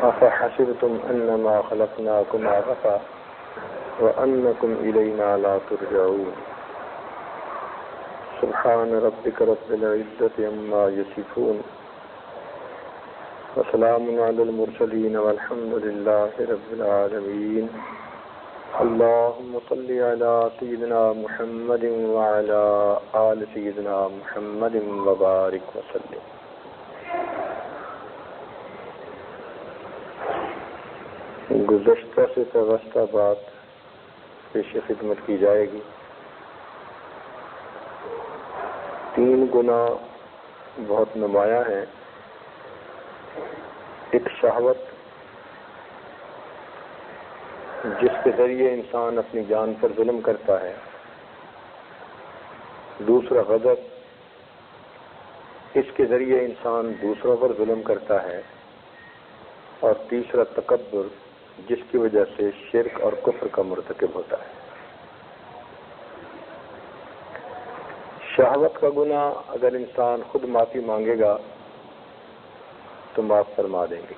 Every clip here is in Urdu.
أفحسبتم أنما خلقناكم عبثا وأنكم إلينا لا ترجعون سبحان ربك رب العزة عما يصفون وسلام على المرسلين والحمد لله رب العالمين اللهم صل على سيدنا محمد وعلى آل سيدنا محمد وبارك وسلم. گزشتہ سے وابستہ بات پیش خدمت کی جائے گی. 3 گناہ بہت نمایاں ہیں. ایک شہوت جس کے ذریعے انسان اپنی جان پر ظلم کرتا ہے، دوسرا غضب اس کے ذریعے انسان دوسروں پر ظلم کرتا ہے، اور تیسرا تکبر جس کی وجہ سے شرک اور کفر کا مرتکب ہوتا ہے. شہوت کا گناہ اگر انسان خود معافی مانگے گا تو معاف فرما دیں گے.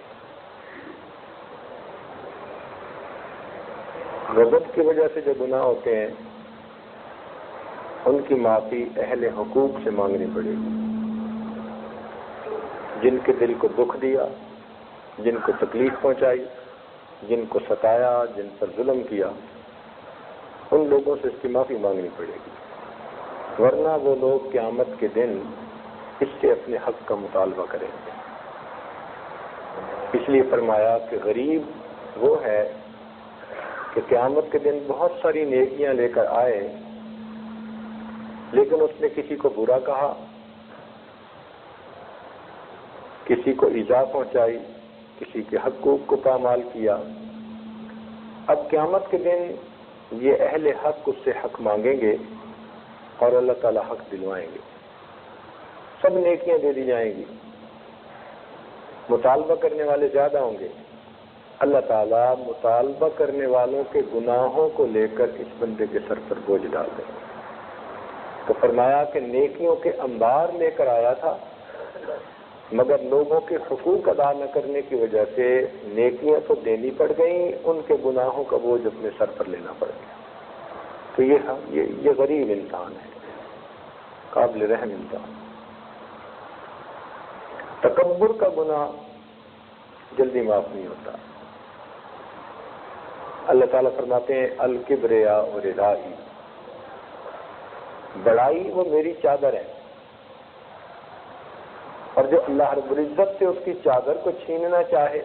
غضب کی وجہ سے جو گناہ ہوتے ہیں ان کی معافی اہل حقوق سے مانگنی پڑے گی. جن کے دل کو دکھ دیا، جن کو تکلیف پہنچائی، جن کو ستایا، جن پر ظلم کیا، ان لوگوں سے اس کی معافی مانگنی پڑے گی، ورنہ وہ لوگ قیامت کے دن اس سے اپنے حق کا مطالبہ کریں گے. اس لیے فرمایا کہ غریب وہ ہے کہ قیامت کے دن بہت ساری نیکیاں لے کر آئے، لیکن اس نے کسی کو برا کہا، کسی کو ایذا پہنچائی، کسی کے حقوق کو پامال کیا. اب قیامت کے دن یہ اہل حق اس سے حق مانگیں گے اور اللہ تعالی حق دلوائیں گے. سب نیکیاں دے دی جائیں گی، مطالبہ کرنے والے زیادہ ہوں گے. اللہ تعالیٰ مطالبہ کرنے والوں کے گناہوں کو لے کر اس بندے کے سر پر بوجھ ڈال دیں گے. تو فرمایا کہ نیکیوں کے انبار لے کر آیا تھا، مگر لوگوں کے حقوق ادا نہ کرنے کی وجہ سے نیکیاں تو دینی پڑ گئیں، ان کے گناہوں کا بوجھ اپنے سر پر لینا پڑ گیا. تو یہ غریب انسان ہے، قابل رحم انسان. تکبر کا گناہ جلدی معاف نہیں ہوتا. اللہ تعالیٰ فرماتے ہیں الکبریا و ردائی، بڑائی وہ میری چادر ہے، اور جو اللہ رب العزت سے اس کی چادر کو چھیننا چاہے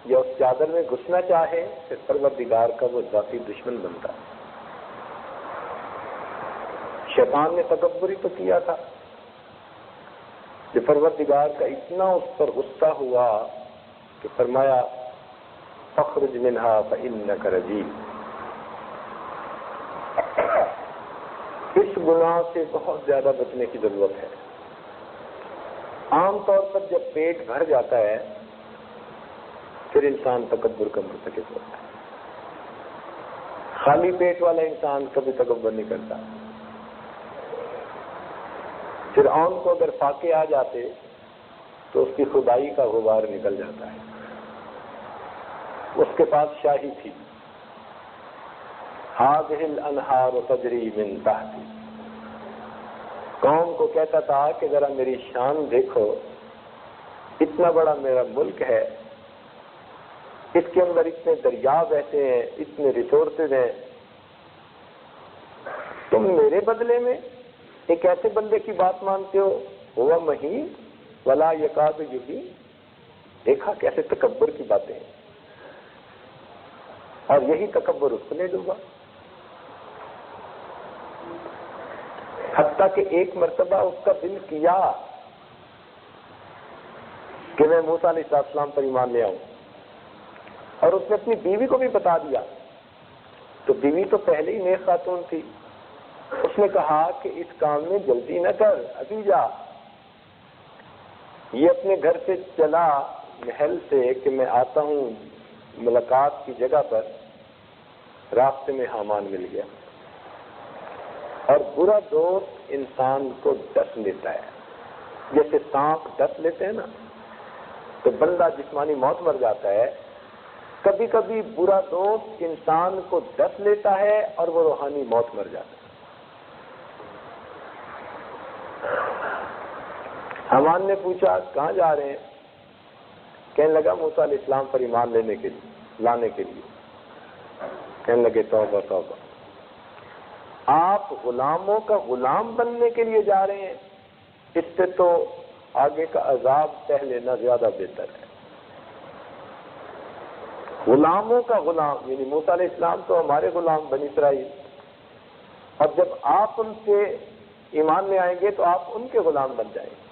یا اس چادر میں گھسنا چاہے پھر پروردگار کا وہ ذاتی دشمن بنتا ہے. شیطان نے تکبر ہی تو کیا تھا کہ پروردگار کا اتنا اس پر غصہ ہوا کہ فرمایا فخرج منہا فإنک رجیم. اس گناہ سے بہت زیادہ بچنے کی ضرورت ہے. عام طور پر جب پیٹ بھر جاتا ہے پھر انسان تکبر کا مرتکب ہوتا ہے. خالی پیٹ والا انسان کبھی تکبر نہیں کرتا. فرعون کو اگر فاقے آ جاتے تو اس کی خدائی کا غبار نکل جاتا ہے. اس کے پاس شاہی تھی. هذه الانہار تجری من تحتی. قوم کو کہتا تھا کہ ذرا میری شان دیکھو، اتنا بڑا میرا ملک ہے، اس کے اندر اتنے دریا بہتے ہیں، اتنے ریسورسز ہیں، تم میرے بدلے میں ایک ایسے بندے کی بات مانتے ہو ہوا مہین ولا یکاد یبین. دیکھا کیسے تکبر کی باتیں ہیں، اور یہی تکبر اس کو لے ڈوبا. حتیٰ کہ ایک مرتبہ اس کا دل کیا کہ میں موسیٰ علیہ السلام پر ایمان لے آؤں، اور اس نے اپنی بیوی کو بھی بتا دیا. تو بیوی تو پہلے ہی نیک خاتون تھی. اس نے کہا کہ اس کام میں جلدی نہ کر، ابھی جا. یہ اپنے گھر سے چلا محل سے کہ میں آتا ہوں ملاقات کی جگہ پر. راستے میں حامان مل گیا. اور برا دوست انسان کو ڈس لیتا ہے، جیسے سانپ ڈس لیتے ہیں نا، تو بندہ جسمانی موت مر جاتا ہے، کبھی کبھی برا دوست انسان کو ڈس لیتا ہے اور وہ روحانی موت مر جاتا ہے۔ حمان نے پوچھا کہاں جا رہے ہیں؟ کہنے لگا موسیٰ علیہ السلام پر ایمان لانے کے لیے۔ کہنے لگے توبہ توبہ، آپ غلاموں کا غلام بننے کے لیے جا رہے ہیں؟ اس سے تو آگے کا عذاب سہ لینا زیادہ بہتر ہے۔ غلاموں کا غلام یعنی موسیٰ علیہ السلام تو ہمارے غلام بنی اسرائیل، اور جب آپ ان سے ایمان میں آئیں گے تو آپ ان کے غلام بن جائیں گے۔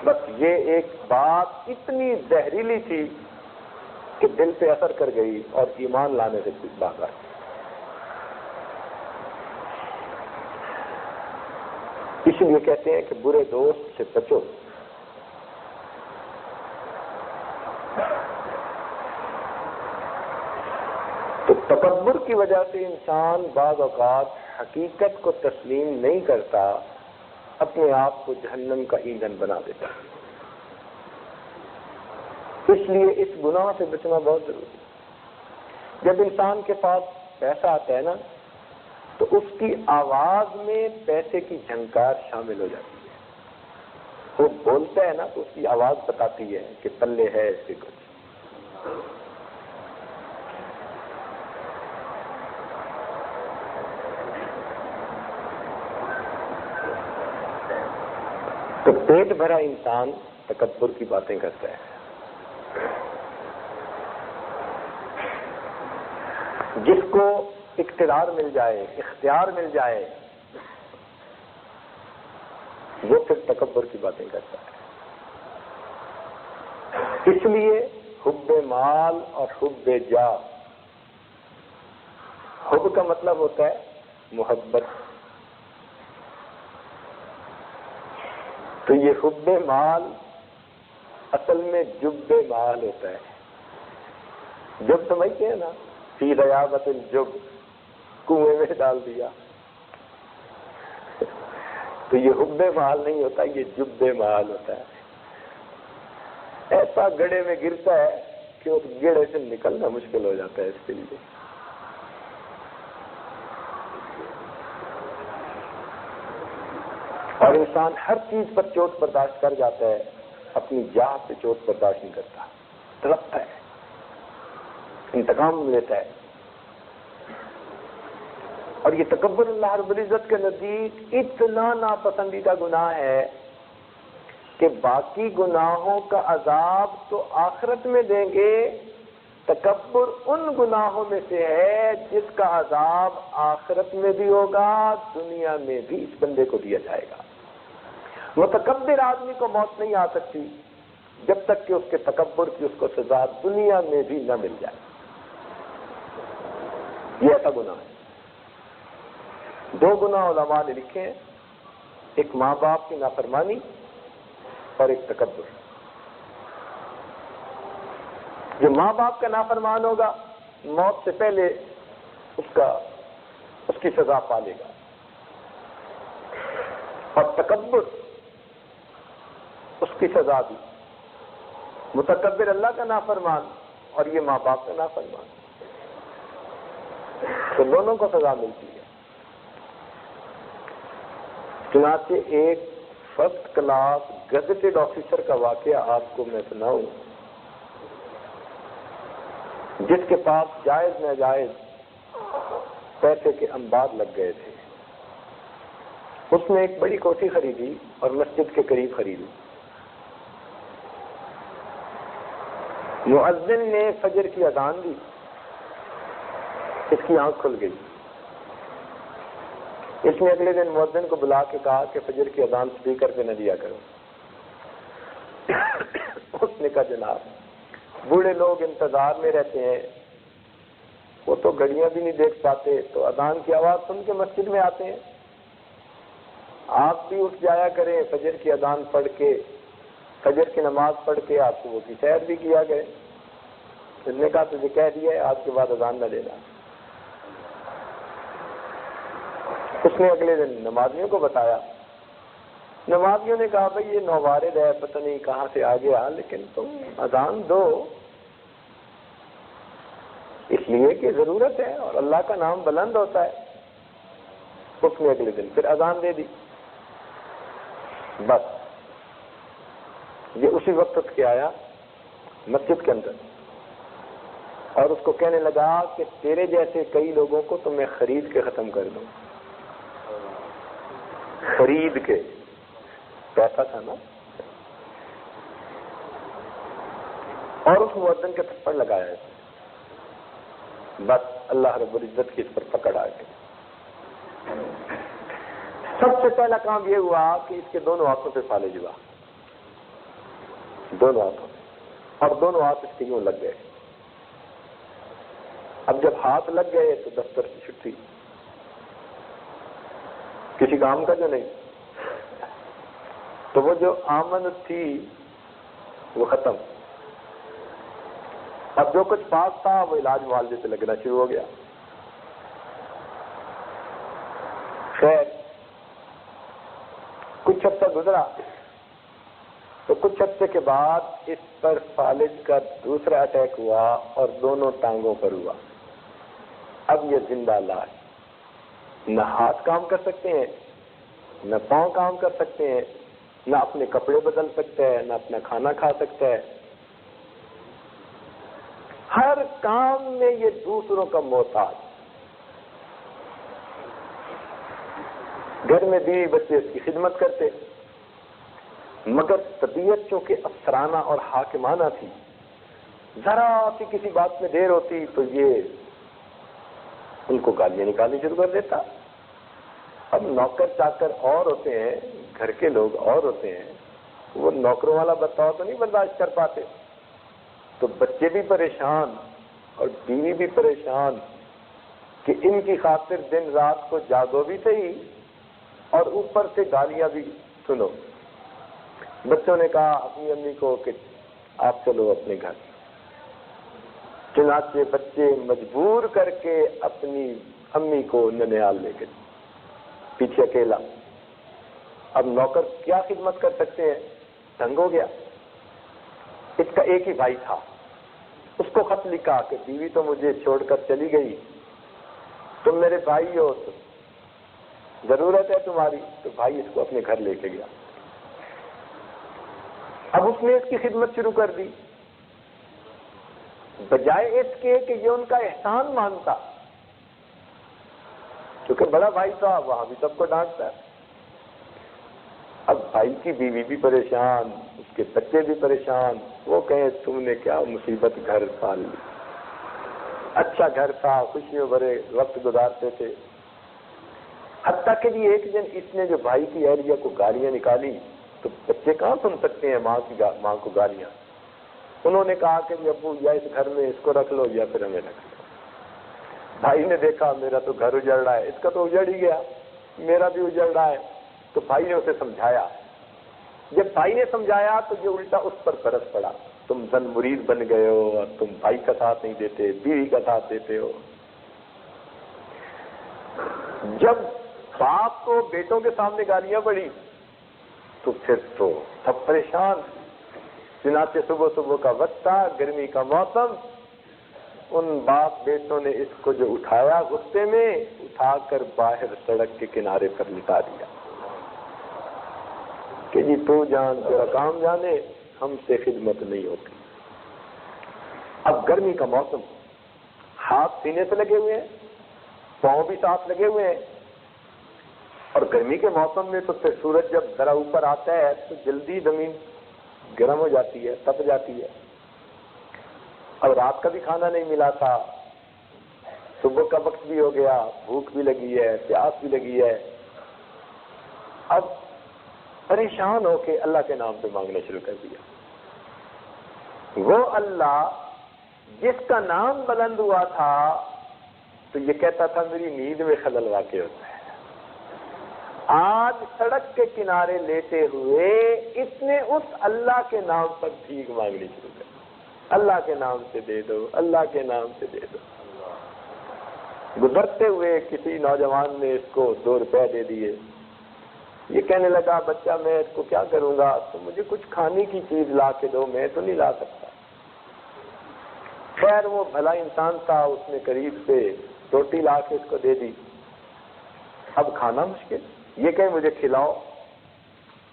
بس یہ ایک بات اتنی زہریلی تھی کہ دل پہ اثر کر گئی اور ایمان لانے سے باز آئی۔ اس لیے کہتے ہیں کہ برے دوست سے بچو۔ تو تکبر کی وجہ سے انسان بعض اوقات حقیقت کو تسلیم نہیں کرتا، اپنے آپ کو جہنم کا ایندھن بنا دیتا ہے۔ اس لیے اس گناہ سے بچنا بہت ضروری ہے۔ جب انسان کے پاس پیسہ آتا ہے نا تو اس کی آواز میں پیسے کی جھنکار شامل ہو جاتی ہے۔ وہ بولتا ہے نا تو اس کی آواز بتاتی ہے کہ پلے ہے اس سے کچھ۔ تو پیٹ بھرا انسان تکبر کی باتیں کرتا ہے، جس کو اقتدار مل جائے، اختیار مل جائے، وہ پھر تکبر کی باتیں کرتا ہے۔ اس لیے حب مال اور حب جاہ، حب کا مطلب ہوتا ہے محبت، تو یہ حب مال اصل میں جب مال ہوتا ہے۔ جب سمجھتے ہیں نا، فی ریاضت الجب، کنویں میں ڈال دیا، تو یہ حب مال نہیں ہوتا، یہ جب مال ہوتا ہے۔ ایسا گڑھے میں گرتا ہے کہ اس گڑھے سے نکلنا مشکل ہو جاتا ہے اس کے لیے۔ اور انسان ہر چیز پر چوٹ برداشت کر جاتا ہے، اپنی جاہ پہ چوٹ برداشت نہیں کرتا، تڑپتا ہے، انتقام لیتا ہے۔ اور یہ تکبر اللہ رب العزت کے نزدیک اتنا ناپسندیدہ گناہ ہے کہ باقی گناہوں کا عذاب تو آخرت میں دیں گے، تکبر ان گناہوں میں سے ہے جس کا عذاب آخرت میں بھی ہوگا، دنیا میں بھی اس بندے کو دیا جائے گا۔ متکبر آدمی کو موت نہیں آ سکتی جب تک کہ اس کے تکبر کی اس کو سزا دنیا میں بھی نہ مل جائے۔ یہ ایسا گناہ ہے۔ دو گناہ علماء نے لکھے ہیں، ایک ماں باپ کی نافرمانی اور ایک تکبر۔ جو ماں باپ کا نافرمان ہوگا موت سے پہلے اس کی سزا پا لے گا، اور تکبر اس کی سزا بھی۔ متکبر اللہ کا نافرمان اور یہ ماں باپ کا نافرمان، تو دونوں کو سزا ملتی ہے۔ چنانچہ ایک فرسٹ کلاس گزٹڈ آفیسر کا واقعہ آپ کو میں سناؤں، جس کے پاس جائز ناجائز پیسے کے انبار لگ گئے تھے۔ اس نے ایک بڑی کوٹھی خریدی اور مسجد کے قریب خریدی۔ مؤذن نے فجر کی اذان دی، اس کی آنکھ کھل گئی۔ اس نے اگلے دن مؤذن کو بلا کے کہا کہ فجر کی اذان سپیکر پہ نہ دیا کرو۔ اس نے کہا جناب بوڑھے لوگ انتظار میں رہتے ہیں، وہ تو گھڑیاں بھی نہیں دیکھ پاتے، تو اذان کی آواز سن کے مسجد میں آتے ہیں، آپ بھی اٹھ جایا کریں، فجر کی اذان پڑھ کے، فجر کی نماز پڑھ کے آپ کو وہ کی سیر بھی کیا گئے۔ اس نے کہا تجھے کہہ دیا ہے آج کے بعد اذان نہ دینا۔ اس نے اگلے دن نمازیوں کو بتایا، نمازیوں نے کہا بھائی یہ نوارد ہے، پتہ نہیں کہاں سے آ گیا، لیکن تم اذان دو، اس لیے کہ ضرورت ہے اور اللہ کا نام بلند ہوتا ہے۔ اس نے اگلے دن پھر اذان دے دی۔ بس یہ اسی وقت اٹھ کے آیا مسجد کے اندر اور اس کو کہنے لگا کہ تیرے جیسے کئی لوگوں کو تو میں خرید کے ختم کر دوں۔ خرید کے، پیسہ تھا نا۔ اور اس مؤذن کے تھپڑ لگایا ہے۔ بس اللہ رب العزت کی اس پر پکڑ آ گئی۔ سب سے پہلا کام یہ ہوا کہ اس کے دونوں ہاتھوں پہ فالج ہوا، دونوں ہاتھوں، اور دونوں ہاتھ اس کے یوں لگ گئے۔ اب جب ہاتھ لگ گئے تو دفتر کی چھٹی، کسی کام کا جو نہیں، تو وہ جو آمد تھی وہ ختم۔ اب جو کچھ پاس تھا وہ علاج معالجے سے لگنا شروع ہو گیا۔ خیر کچھ عرصہ گزرا تو کچھ عرصے کے بعد اس پر فالج کا دوسرا اٹیک ہوا اور دونوں ٹانگوں پر ہوا۔ اب یہ زندہ لاش، نہ ہاتھ کام کر سکتے ہیں، نہ پاؤں کام کر سکتے ہیں، نہ اپنے کپڑے بدل سکتا ہے، نہ اپنا کھانا کھا سکتا ہے۔ ہر کام میں یہ دوسروں کا محتاج۔ گھر میں بیوی بچے اس کی خدمت کرتے، مگر طبیعت چونکہ افسرانہ اور حاکمانہ تھی، ذرا سی کسی بات میں دیر ہوتی تو یہ ان کو گالیاں نکالنی شروع کر دیتا۔ اب نوکر چاکر اور ہوتے ہیں، گھر کے لوگ اور ہوتے ہیں، وہ نوکروں والا برتاؤ تو نہیں برداشت کر پاتے، تو بچے بھی پریشان اور بیوی بھی پریشان کہ ان کی خاطر دن رات کو جاگو بھی صحیح اور اوپر سے گالیاں بھی سنو۔ بچوں نے کہا اپنی امی کو کہ آپ چلو اپنے گھر، چنانچہ بچے مجبور کر کے اپنی امی کو ننیال لے گئے، پیچھے اکیلا۔ اب نوکر کیا خدمت کر سکتے ہیں، تنگ ہو گیا۔ اس کا ایک ہی بھائی تھا، اس کو خط لکھا کہ بیوی تو مجھے چھوڑ کر چلی گئی، تم میرے بھائی ہو، تو ضرورت ہے تمہاری، تو بھائی اس کو اپنے گھر لے کے گیا۔ اب اس نے اس کی خدمت شروع کر دی، بجائے اس کے کہ یہ ان کا احسان مانتا، کیونکہ بڑا بھائی تھا وہاں بھی سب کو ڈانٹتا ہے۔ اب بھائی کی بیوی بھی پریشان، اس کے بچے بھی پریشان، وہ کہیں تم نے کیا مصیبت گھر پال لی، اچھا گھر تھا، خوشیوں بھرے وقت گزارتے تھے۔ حتیٰ کہ جی ایک دن اس نے جو بھائی کی اہلیہ کو گالیاں نکالی تو بچے کہاں سن سکتے ہیں ماں کو گالیاں، انہوں نے کہا کہ ابو یا اس گھر میں اس کو رکھ لو یا پھر ہمیں رکھ لو۔ بھائی نے دیکھا میرا تو گھر اجڑ رہا ہے، اس کا تو اجڑ ہی گیا، میرا بھی اجڑ رہا ہے، تو بھائی نے اسے سمجھایا۔ جب بھائی نے سمجھایا تو یہ الٹا اس پر برس پڑا، تم زن مرید بن گئے ہو اور تم بھائی کا ساتھ نہیں دیتے، بیوی کا ساتھ دیتے ہو۔ جب باپ کو بیٹوں کے سامنے گالیاں پڑی تو پھر تو سب پریشان۔ چنانچہ صبح صبح کا وقت تھا، گرمی کا موسم، ان باپ بیٹوں نے اس کو جو اٹھایا غصے میں، اٹھا کر باہر سڑک کے کنارے پر لٹا دیا کہ جی تو جان تیرا کام جانے، ہم سے خدمت نہیں ہوتی۔ اب گرمی کا موسم، ہاتھ سینے سے لگے ہوئے ہیں، پاؤں بھی ساتھ لگے ہوئے ہیں، اور گرمی کے موسم میں تو پھر سورج جب ذرا اوپر آتا ہے تو جلدی زمین گرم ہو جاتی ہے، تپ جاتی ہے۔ اب رات کا بھی کھانا نہیں ملا تھا، صبح کا وقت بھی ہو گیا، بھوک بھی لگی ہے، پیاس بھی لگی ہے۔ اب پریشان ہو کے اللہ کے نام پہ مانگنا شروع کر دیا۔ وہ اللہ جس کا نام بلند ہوا تھا تو یہ کہتا تھا میری نیند میں خلل واقع ہوتا ہے، آج سڑک کے کنارے لیتے ہوئے اس نے اس اللہ کے نام پر بھیک مانگنی شروع کر دی، اللہ کے نام سے دے دو، اللہ کے نام سے دے دو۔ گزرتے ہوئے کسی نوجوان نے اس کو 2 روپے دے دیے، یہ کہنے لگا بچہ میں اس کو کیا کروں گا، تو مجھے کچھ کھانے کی چیز لا کے دو، میں تو نہیں لا سکتا۔ خیر وہ بھلا انسان تھا، اس نے قریب سے روٹی لا کے اس کو دے دی۔ اب کھانا مشکل، یہ کہ مجھے کھلاؤ،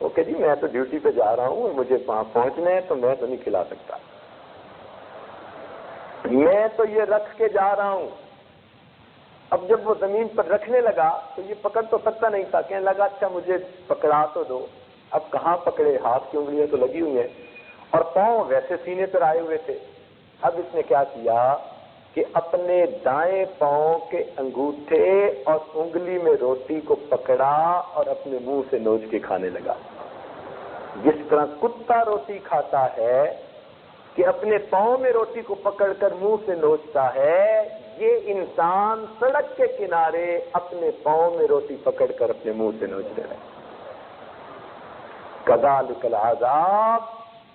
وہ کہ جی میں تو ڈیوٹی پہ جا رہا ہوں، مجھے وہاں پہنچنا ہے، تو میں تو نہیں کھلا سکتا، میں تو یہ رکھ کے جا رہا ہوں۔ اب جب وہ زمین پر رکھنے لگا تو یہ پکڑ تو سکتا نہیں تھا، کہنے لگا اچھا مجھے پکڑا تو دو۔ اب کہاں پکڑے، ہاتھ کی انگلیاں تو لگی ہوئی ہیں اور پاؤں ویسے سینے پر آئے ہوئے تھے۔ اب اس نے کیا کیا کہ اپنے دائیں پاؤں کے انگوٹھے اور انگلی میں روٹی کو پکڑا اور اپنے منہ سے نوچ کے کھانے لگا۔ جس طرح کتا روٹی کھاتا ہے کہ اپنے پاؤں میں روٹی کو پکڑ کر منہ سے نوچتا ہے، یہ انسان سڑک کے کنارے اپنے پاؤں میں روٹی پکڑ کر اپنے منہ سے نوچتے رہے۔ کذالک العذاب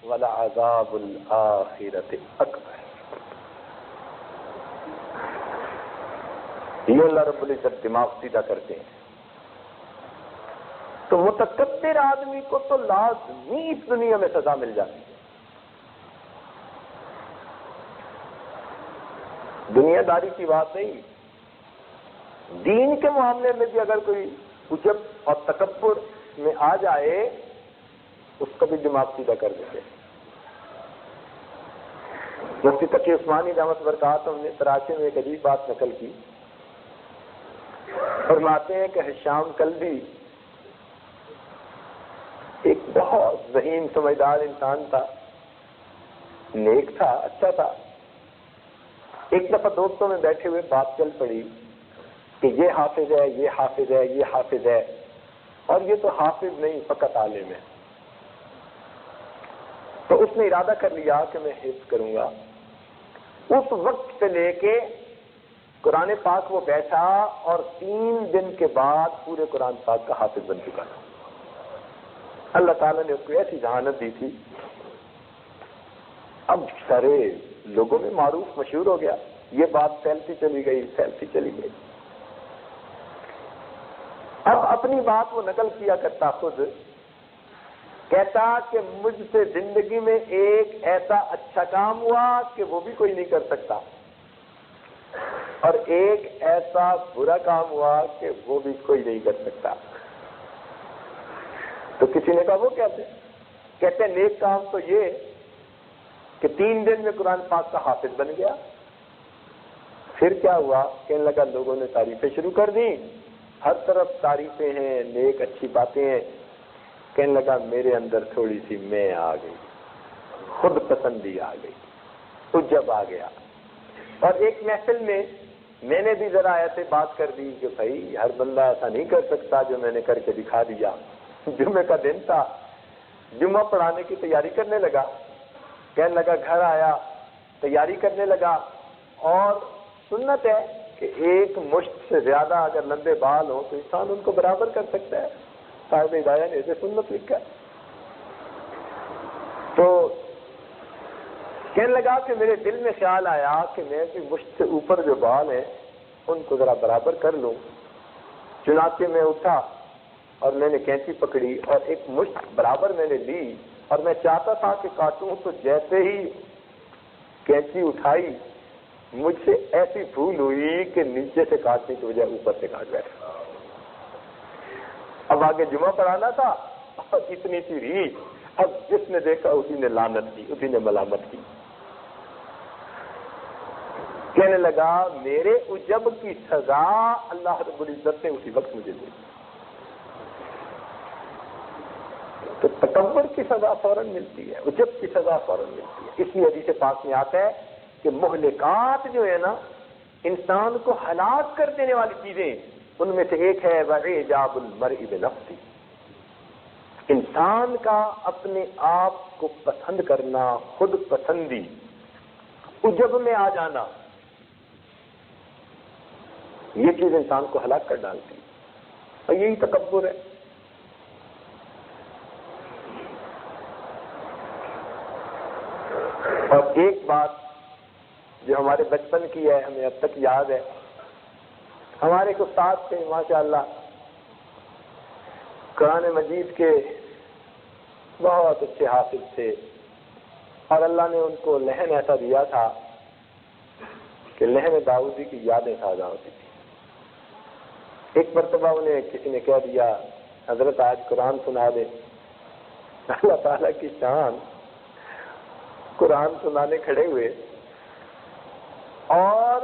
ولعذاب الآخرۃ اکبر۔ یہ اللہ رب العزت دماغ سیدھا کرتے ہیں۔ تو متکبر آدمی کو تو لازمی اس دنیا میں سزا مل جاتی ہے۔ دنیا داری کی بات نہیں، دین کے معاملے میں بھی اگر کوئی عجب اور تکبر میں آ جائے اس کا بھی دماغ سیدھا کر دیتے۔ مفتی تقی عثمانی دامت برکاتہ نے تراشے میں ایک عجیب بات نقل کی، فرماتے ہیں کہ ہشام کلبی ایک بہت ذہین سمجھدار انسان تھا، نیک تھا، اچھا تھا۔ ایک دفعہ دوستوں میں بیٹھے ہوئے بات چل پڑی کہ یہ حافظ ہے، یہ حافظ ہے، یہ حافظ ہے، اور یہ تو حافظ نہیں فقط عالم ہے۔ تو اس نے ارادہ کر لیا کہ میں حفظ کروں گا۔ اس وقت سے لے کے قرآن پاک وہ بیٹھا اور 3 دن کے بعد پورے قرآن پاک کا حافظ بن چکا تھا۔ اللہ تعالیٰ نے اس کو ایسی ذہانت دی تھی، اب سارے لوگوں میں معروف مشہور ہو گیا، یہ بات پھیلتی چلی گئی، پھیلتی چلی گئی۔ اب اپنی بات وہ نقل کیا کرتا خود، کہتا کہ مجھ سے زندگی میں ایک ایسا اچھا کام ہوا کہ وہ بھی کوئی نہیں کر سکتا، اور ایک ایسا برا کام ہوا کہ وہ بھی کوئی نہیں کر سکتا۔ تو کسی نے کہا وہ کہتے ہیں نیک کام تو یہ کہ 3 دن میں قرآن پاک کا حافظ بن گیا۔ پھر کیا ہوا؟ کہنے لگا لوگوں نے تعریفیں شروع کر دی، ہر طرف تعریفیں ہیں، نیک اچھی باتیں ہیں۔ کہنے لگا میرے اندر تھوڑی سی میں آ گئی، خود پسندی آ گئی، عجب آ گیا، اور ایک محفل میں نے بھی ذرا ایسے بات کر دی کہ بھائی ہر بندہ ایسا نہیں کر سکتا جو میں نے کر کے دکھا دیا۔ جمعے کا دن تھا، جمعہ پڑھانے کی تیاری کرنے لگا، کہنے لگا گھر آیا، تیاری کرنے لگا، اور سنت ہے کہ ایک مشت سے زیادہ اگر لمبے بال ہو تو انسان ان کو برابر کر سکتا ہے، صاحب ہدایہ نے اسے سنت لکھا ہے۔ تو کہنے لگا کہ میرے دل میں خیال آیا کہ میں بھی مشت سے اوپر جو بال ہیں ان کو ذرا برابر کر لوں۔ چنانچہ میں اٹھا اور میں نے کینچی پکڑی اور ایک مشت برابر میں نے لی، اور میں چاہتا تھا کہ کاٹوں، تو جیسے ہی کینچی اٹھائی مجھ سے ایسی بھول ہوئی کہ نیچے سے کاٹنے کی بجائے اوپر سے کاٹ بیٹھا۔ اب آگے جمعہ پڑھانا تھا اور اتنی سی ریچھ، اب جس نے دیکھا اسی نے لعنت کی، اسی نے ملامت کی۔ کہنے لگا میرے عجب کی سزا اللہ رب العزت نے اسی وقت مجھے دی۔ تو تکبر کی سزا فوراً ملتی ہے، عجب کی سزا فوراً ملتی ہے۔ اس لیے حدیث پاک میں آتا ہے کہ مہلکات جو ہے نا، انسان کو ہلاک کر دینے والی چیزیں، ان میں سے ایک ہے وَإِعْجَابُ الْمَرْءِ بِنَفْسِهِ، انسان کا اپنے آپ کو پسند کرنا، خود پسندی، عجب میں آ جانا، یہ چیز انسان کو ہلاک کر ڈالتی ہے، اور یہی تکبر ہے۔ اور ایک بات جو ہمارے بچپن کی ہے، ہمیں اب تک یاد ہے، ہمارے ایک استاد تھے ماشاءاللہ، قرآن مجید کے بہت اچھے حافظ تھے اور اللہ نے ان کو لہن ایسا دیا تھا کہ لہن داؤدی کی یادیں تازہ ہوتی تھی۔ ایک مرتبہ انہیں کسی نے کہہ دیا حضرت آج قرآن سنا دے، اللہ تعالیٰ کی شان، قرآن سنانے کھڑے ہوئے اور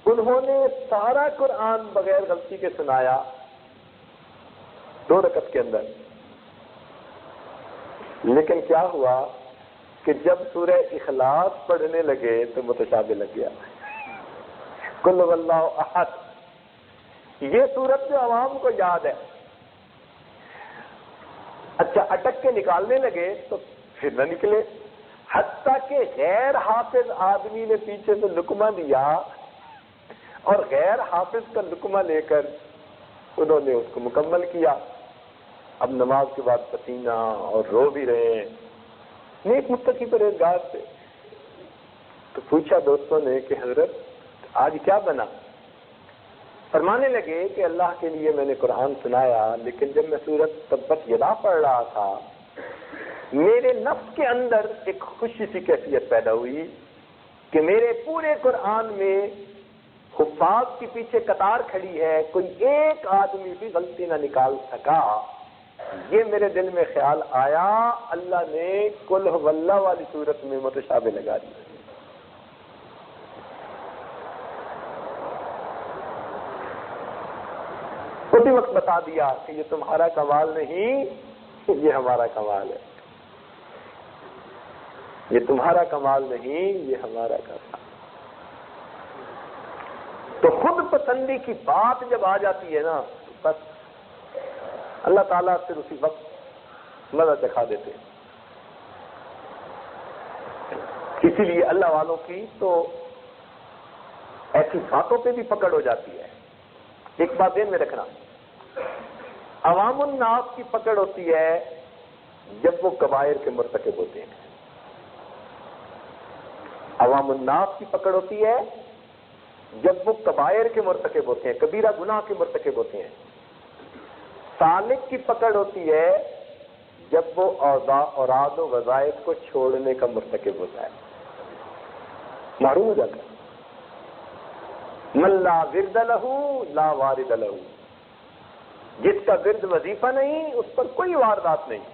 انہوں نے سارا قرآن بغیر غلطی کے سنایا 2 رکعت کے اندر۔ لیکن کیا ہوا کہ جب سورہ اخلاص پڑھنے لگے تو متشابہ لگ گیا، قل هو اللہ احد، یہ سورت جو عوام کو یاد ہے، اچھا اٹک کے نکالنے لگے تو پھر نہ نکلے، حتیٰ کہ غیر حافظ آدمی نے پیچھے سے لقمہ دیا اور غیر حافظ کا لقمہ لے کر انہوں نے اس کو مکمل کیا۔ اب نماز کے بعد پسینہ اور رو بھی رہے ہیں، نیک متقی پرہیزگار تھے۔ تو پوچھا دوستوں نے کہ حضرت آج کیا بنا؟ فرمانے لگے کہ اللہ کے لیے میں نے قرآن سنایا، لیکن جب میں سورت تبت یدا پڑھ رہا تھا میرے نفس کے اندر ایک خوشی سی کیفیت پیدا ہوئی کہ میرے پورے قرآن میں حفاظ کے پیچھے قطار کھڑی ہے، کوئی ایک آدمی بھی غلطی نہ نکال سکا۔ یہ میرے دل میں خیال آیا، اللہ نے قل هو اللہ والی صورت میں متشابہ لگا دی۔ اسی وقت بتا دیا کہ یہ تمہارا کمال نہیں، یہ ہمارا کمال ہے، یہ تمہارا کمال نہیں، یہ ہمارا کمال۔ تو خود پسندی کی بات جب آ جاتی ہے نا تو بس اللہ تعالیٰ پھر اسی وقت مزہ دکھا دیتے۔ اسی لیے اللہ والوں کی تو ایسی باتوں پہ بھی پکڑ ہو جاتی ہے۔ ایک بات ذہن میں رکھنا، عوام الناس کی پکڑ ہوتی ہے جب وہ کبائر کے مرتکب ہوتے ہیں، عوام الناس کی پکڑ ہوتی ہے جب وہ کبائر کے مرتکب ہوتے ہیں، کبیرہ گناہ کے مرتکب ہوتے ہیں۔ سالک کی پکڑ ہوتی ہے جب وہ اوراد و وظائف کو چھوڑنے کا مرتکب ہوتا ہے، محروم ہو جاتا ہے۔ من لا ورد لہ لا وارد لہ، جس کا ورد وظیفہ نہیں اس پر کوئی واردات نہیں۔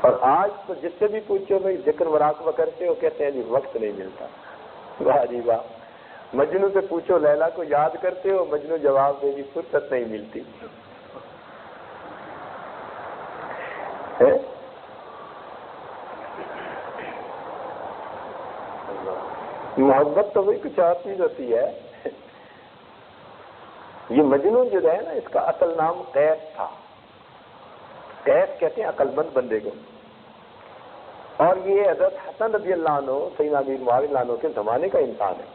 اور آج تو جس سے بھی پوچھو بھائی ذکر مراقبہ کرتے ہو، کہتے ہیں جی وقت نہیں ملتا۔ واہ جی واہ، مجنو سے پوچھو لیلا کو یاد کرتے ہو، مجنو جواب دے گی فرصت نہیں ملتی۔ محبت تو وہی کچھ اور چیز ہوتی ہے۔ یہ مجنو جو ہے نا، اس کا اصل نام قیس تھا۔ قیس کہتے ہیں عقل مند بندے کو، اور یہ حضرت حسن رضی اللہ عنہ سیدنا امیر معاویہ رضی اللہ عنہ کے زمانے کا انسان ہے۔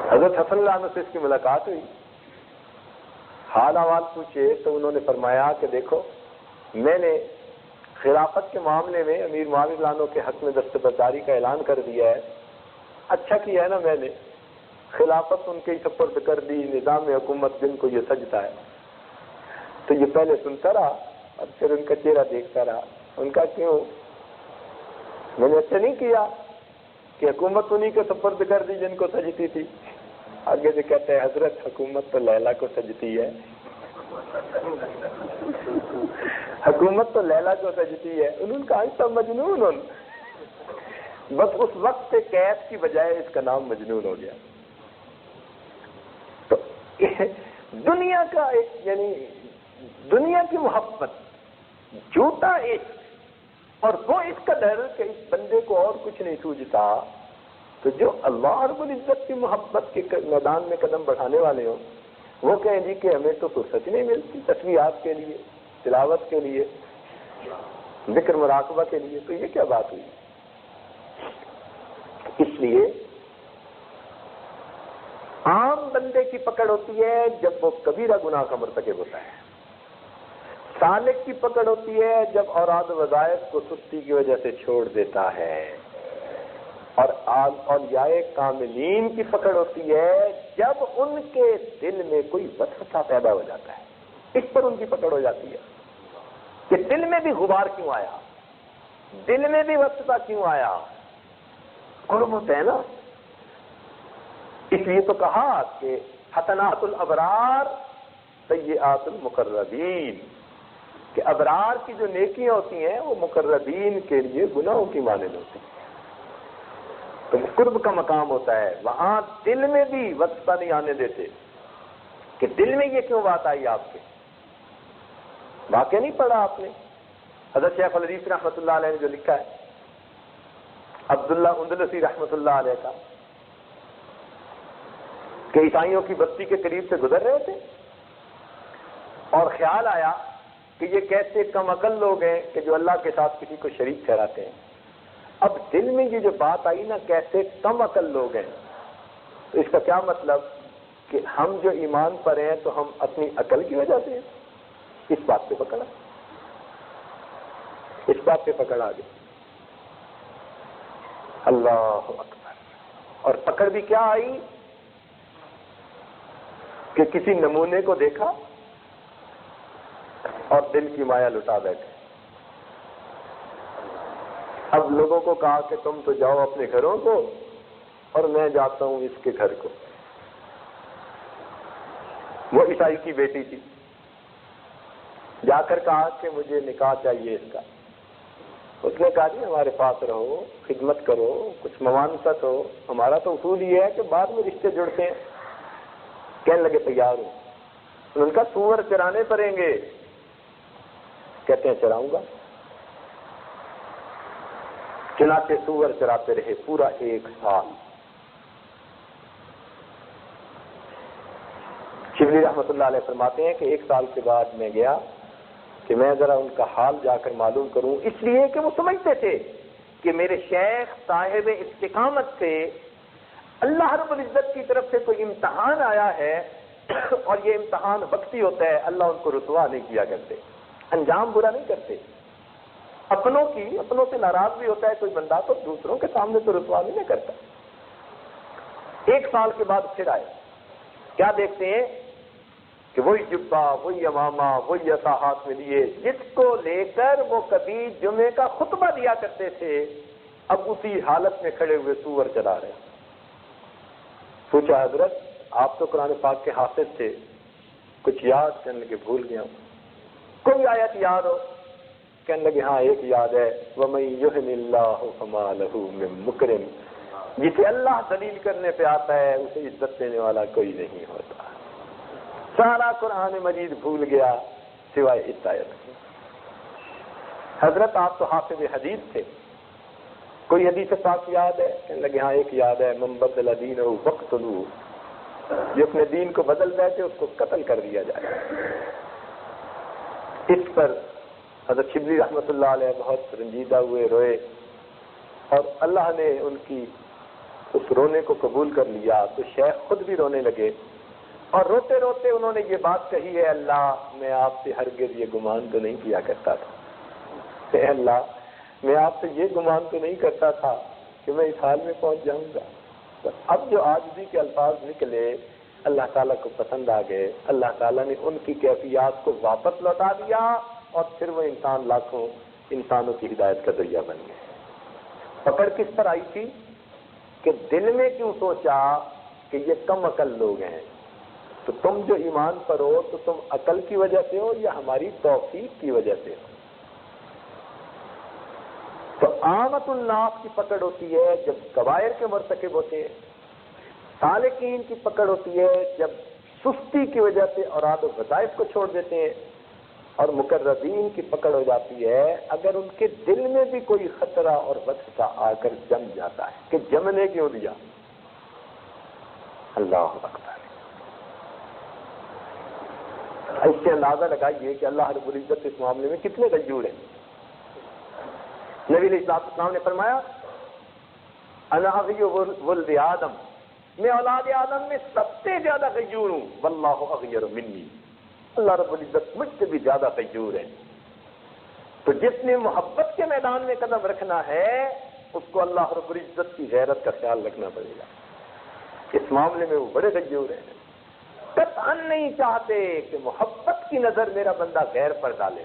حضرت حسن اللہ عنہ سے اس کی ملاقات ہوئی، حال احوال پوچھے تو انہوں نے فرمایا کہ دیکھو میں نے خلافت کے معاملے میں امیر معاویہ رضی اللہ عنہ کے حق میں دستبرداری کا اعلان کر دیا ہے، اچھا کیا ہے نا میں نے، خلافت ان کے ہی سپرد کر دی، نظام حکومت جن کو یہ سجتا ہے۔ تو یہ پہلے سنتا رہا اور پھر ان کا چہرہ دیکھتا رہا، ان کا کیوں میں نے اچھا نہیں کیا کہ حکومت انہی کو سپرد کر دی جن کو سجتی تھی۔ آگے سے کہتے ہیں حضرت حکومت تو لیلا کو سجتی ہے، حکومت تو لیلا کو سجتی ہے۔ انہوں نے کہا سب مجنون، بس اس وقت سے قیس کی بجائے اس کا نام مجنون ہو گیا۔ تو دنیا کا ایک یعنی دنیا کی محبت، جھوٹا عشق، اور وہ اس کا ڈر کہ اس بندے کو اور کچھ نہیں سوجھتا۔ تو جو اللہ رب العزت کی محبت کے میدان میں قدم بڑھانے والے ہوں، وہ کہیں جی کہ ہمیں تو فرصت نہیں ملتی تسبیحات کے لیے، تلاوت کے لیے، ذکر مراقبہ کے لیے، تو یہ کیا بات ہوئی؟ اس لیے عام بندے کی پکڑ ہوتی ہے جب وہ کبیرہ گناہ کا مرتکب ہوتا ہے، سالک کی پکڑ ہوتی ہے جب اوراد و وظائف کو سستی کی وجہ سے چھوڑ دیتا ہے۔ اور اولیاء کاملین کی پکڑ ہوتی ہے جب ان کے دل میں کوئی وسوسہ پیدا ہو جاتا ہے، اس پر ان کی پکڑ ہو جاتی ہے کہ دل میں بھی غبار کیوں آیا، دل میں بھی وسوسہ کیوں آیا، قرب ہوتے ہیں نا۔ اس لیے تو کہا کہ حسنات الابرار سیئات المقربین، کہ ابرار کی جو نیکیاں ہوتی ہیں وہ مقربین کے لیے گناہوں کی مانند ہوتی ہیں۔ تو قرب کا مقام ہوتا ہے، وہاں دل میں بھی وسوسہ نہیں آنے دیتے کہ دل میں یہ کیوں بات آئی آپ کے۔ واقعہ نہیں پڑھا آپ نے حضرت شیخ الحدیث رحمۃ اللہ علیہ نے جو لکھا ہے، عبداللہ اندلسی رحمۃ اللہ علیہ کا، کہ عیسائیوں کی بستی کے قریب سے گزر رہے تھے اور خیال آیا کہ یہ کیسے کم عقل لوگ ہیں کہ جو اللہ کے ساتھ کسی کو شریک ٹھہراتے ہیں۔ اب دل میں یہ جو بات آئی نا کیسے کم عقل لوگ ہیں، تو اس کا کیا مطلب کہ ہم جو ایمان پر ہیں تو ہم اپنی عقل کی وجہ سے ہیں۔ اس بات پہ پکڑا، اس بات پہ پکڑ آ گئی۔ اللہ اکبر۔ اور پکڑ بھی کیا آئی کہ کسی نمونے کو دیکھا اور دل کی مایا لٹا بیٹھے۔ اب لوگوں کو کہا کہ تم تو جاؤ اپنے گھروں کو اور میں جاتا ہوں اس کے گھر کو۔ وہ عیسائی کی بیٹی تھی، جا کر کہا کہ مجھے نکاح چاہیے اس کا۔ اس نے کہا جی ہمارے پاس رہو، خدمت کرو، کچھ ممانست ہو، ہمارا تو اصول یہ ہے کہ بعد میں رشتے جڑتے ہیں۔ کہنے لگے تیار ہوں۔ ان کا سور چرانے پڑیں گے، کہتے ہیں چراؤں گا۔ چنانچہ سور چراتے رہے پورا 1 سال۔ شبلی رحمۃ اللہ علیہ فرماتے ہیں کہ 1 سال کے بعد میں گیا کہ میں ذرا ان کا حال جا کر معلوم کروں، اس لیے کہ وہ سمجھتے تھے کہ میرے شیخ صاحب استقامت سے اللہ رب العزت کی طرف سے کوئی امتحان آیا ہے اور یہ امتحان وقتی ہوتا ہے، اللہ ان کو رسوا نہیں کیا کرتے، انجام برا نہیں کرتے۔ اپنوں سے ناراض بھی ہوتا ہے کوئی بندہ تو دوسروں کے سامنے تو رسوا بھی نہیں کرتا۔ 1 سال کے بعد پھر آئے، کیا دیکھتے ہیں کہ وہی جبہ، وہی امامہ، وہی عصا ہاتھ میں لیے جس کو لے کر وہ کبھی جمعے کا خطبہ دیا کرتے تھے، اب اسی حالت میں کھڑے ہوئے سور چلا رہے۔ پوچھا حضرت آپ تو قرآن پاک کے حافظ تھے، کچھ یاد؟ کہنے لگے بھول گیا ہوں۔ کوئی آیت یاد ہو؟ کہنے لگے ہاں ایک یاد ہے، وَمَن يُهِنِ اللَّهُ فَمَا لَهُ مِن مُكْرِمٍ، جسے اللہ ذلیل کرنے پہ آتا ہے اسے عزت دینے والا کوئی نہیں ہوتا۔ سارا قرآن مجید بھول گیا سوائے اس آیت کے۔ حضرت آپ تو حافظ حدیث تھے، کوئی حدیث پاک یاد ہے؟ کہنے لگے ہاں ایک یاد ہے، من بدل دینہ فاقتلوہ، جو اپنے دین کو بدل بیٹھے اس کو قتل کر دیا جائے۔ اس پر حضرت شبلی رحمۃ اللہ علیہ بہت رنجیدہ ہوئے، روئے، اور اللہ نے ان کی اس رونے کو قبول کر لیا تو شیخ خود بھی رونے لگے، اور روتے روتے انہوں نے یہ بات کہی ہے، اللہ میں آپ سے ہرگز یہ گمان تو نہیں کیا کرتا تھا، اے اللہ میں آپ سے یہ گمان تو نہیں کرتا تھا کہ میں اس حال میں پہنچ جاؤں گا۔ اب جو عاجزی کے الفاظ نکلے اللہ تعالیٰ کو پسند آ گئے، اللہ تعالیٰ نے ان کی کیفیات کو واپس لوٹا دیا، اور پھر وہ انسان لاکھوں انسانوں کی ہدایت کا ذریعہ بن گئے۔ پکڑ کس پر آئی تھی کہ دل میں کیوں سوچا کہ یہ کم عقل لوگ ہیں؟ تو تم جو ایمان پر ہو تو تم عقل کی وجہ سے ہو یا ہماری توفیق کی وجہ سے ہو؟ تو عامت الناس کی پکڑ ہوتی ہے جب کبائر کے مرتکب ہوتے ہیں، سالکین کی پکڑ ہوتی ہے جب سستی کی وجہ سے اوراد و وظائف کو چھوڑ دیتے ہیں، اور مقربین کی پکڑ ہو جاتی ہے اگر ان کے دل میں بھی کوئی خطرہ اور وسوسہ آ کر جم جاتا ہے کہ جمنے کیوں دیا۔ اللہ اکبر۔ اس سے اندازہ لگائیے کہ اللہ رب العزت اس معاملے میں کتنے غیور ہیں۔ نبی علیہ السلام نے فرمایا انا اغیر ولد آدم، میں اولاد آدم میں سب سے زیادہ غیور ہوں، واللہ اغیر منی، اللہ رب العزت مجھ سے بھی زیادہ غیور ہے۔ تو جس نے محبت کے میدان میں قدم رکھنا ہے اس کو اللہ رب العزت کی غیرت کا خیال رکھنا پڑے گا. اس معاملے میں وہ بڑے غیور ہیں. قطعاً نہیں چاہتے کہ محبت کی نظر میرا بندہ غیر پر ڈالے.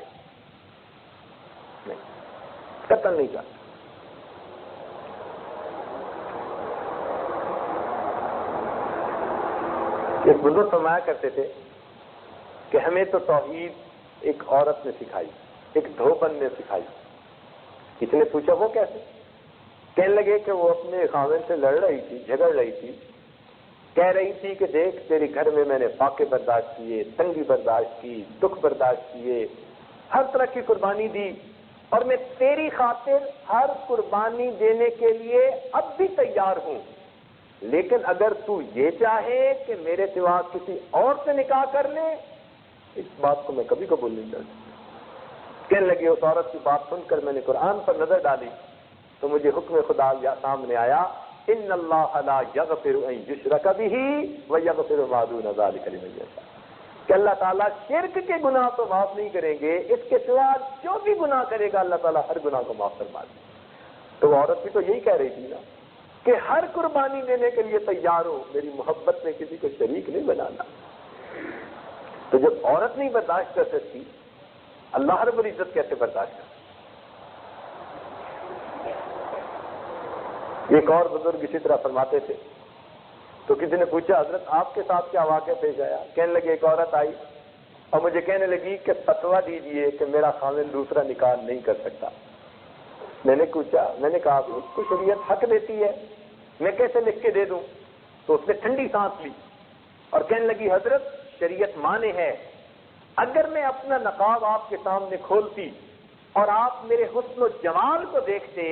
نہیں، قطعاً نہیں چاہتے. ایک بزرگ فرمایا کرتے تھے کہ ہمیں تو توحید ایک عورت نے سکھائی، ایک دھوبن نے سکھائی. کسی نے پوچھا وہ کیسے؟ کہنے لگے کہ وہ اپنے خاوند سے لڑ رہی تھی، جھگڑ رہی تھی، کہہ رہی تھی کہ دیکھ تیرے گھر میں میں نے فاقے برداشت کیے، تنگی برداشت کی، دکھ برداشت کیے، ہر طرح کی قربانی دی، اور میں تیری خاطر ہر قربانی دینے کے لیے اب بھی تیار ہوں، لیکن اگر تو یہ چاہے کہ میرے سوا کسی اور سے نکاح کر لے، اس بات کو میں کبھی قبول نہیں کرتا. کہنے لگے اس عورت کی بات سن کر میں نے قرآن پر نظر ڈالی تو مجھے حکم خدا سامنے آیا، ان اللہ لا یغفر ان یشرک بہ ویغفر ما دون ذلک لمن یشاء، کہ اللہ تعالیٰ شرک کے گناہ تو معاف نہیں کریں گے، اس کے سوا جو بھی گناہ کرے گا اللہ تعالیٰ ہر گناہ کو معاف فرما دے. تو وہ عورت بھی تو یہی کہہ رہی تھی نا کہ ہر قربانی دینے کے لیے تیار ہو، میری محبت میں کسی کو شریک نہیں بنانا. تو جب عورت نہیں برداشت کر سکتی، اللہ رب العزت کیسے برداشت کر؟ ایک اور بزرگ اسی طرح فرماتے تھے. تو کسی نے پوچھا حضرت آپ کے ساتھ کیا واقعہ پیش آیا؟ کہنے لگے ایک عورت آئی اور مجھے کہنے لگی کہ فتویٰ دیجئے کہ میرا خاوند دوسرا نکاح نہیں کر سکتا. میں نے کہا اس کو شریعت حق دیتی ہے، میں کیسے لکھ کے دے دوں؟ تو اس نے ٹھنڈی سانس لی اور کہنے لگی حضرت شریعت مانے ہے، اگر میں اپنا نقاب آپ کے سامنے کھولتی اور آپ میرے حسن و جمال کو دیکھتے،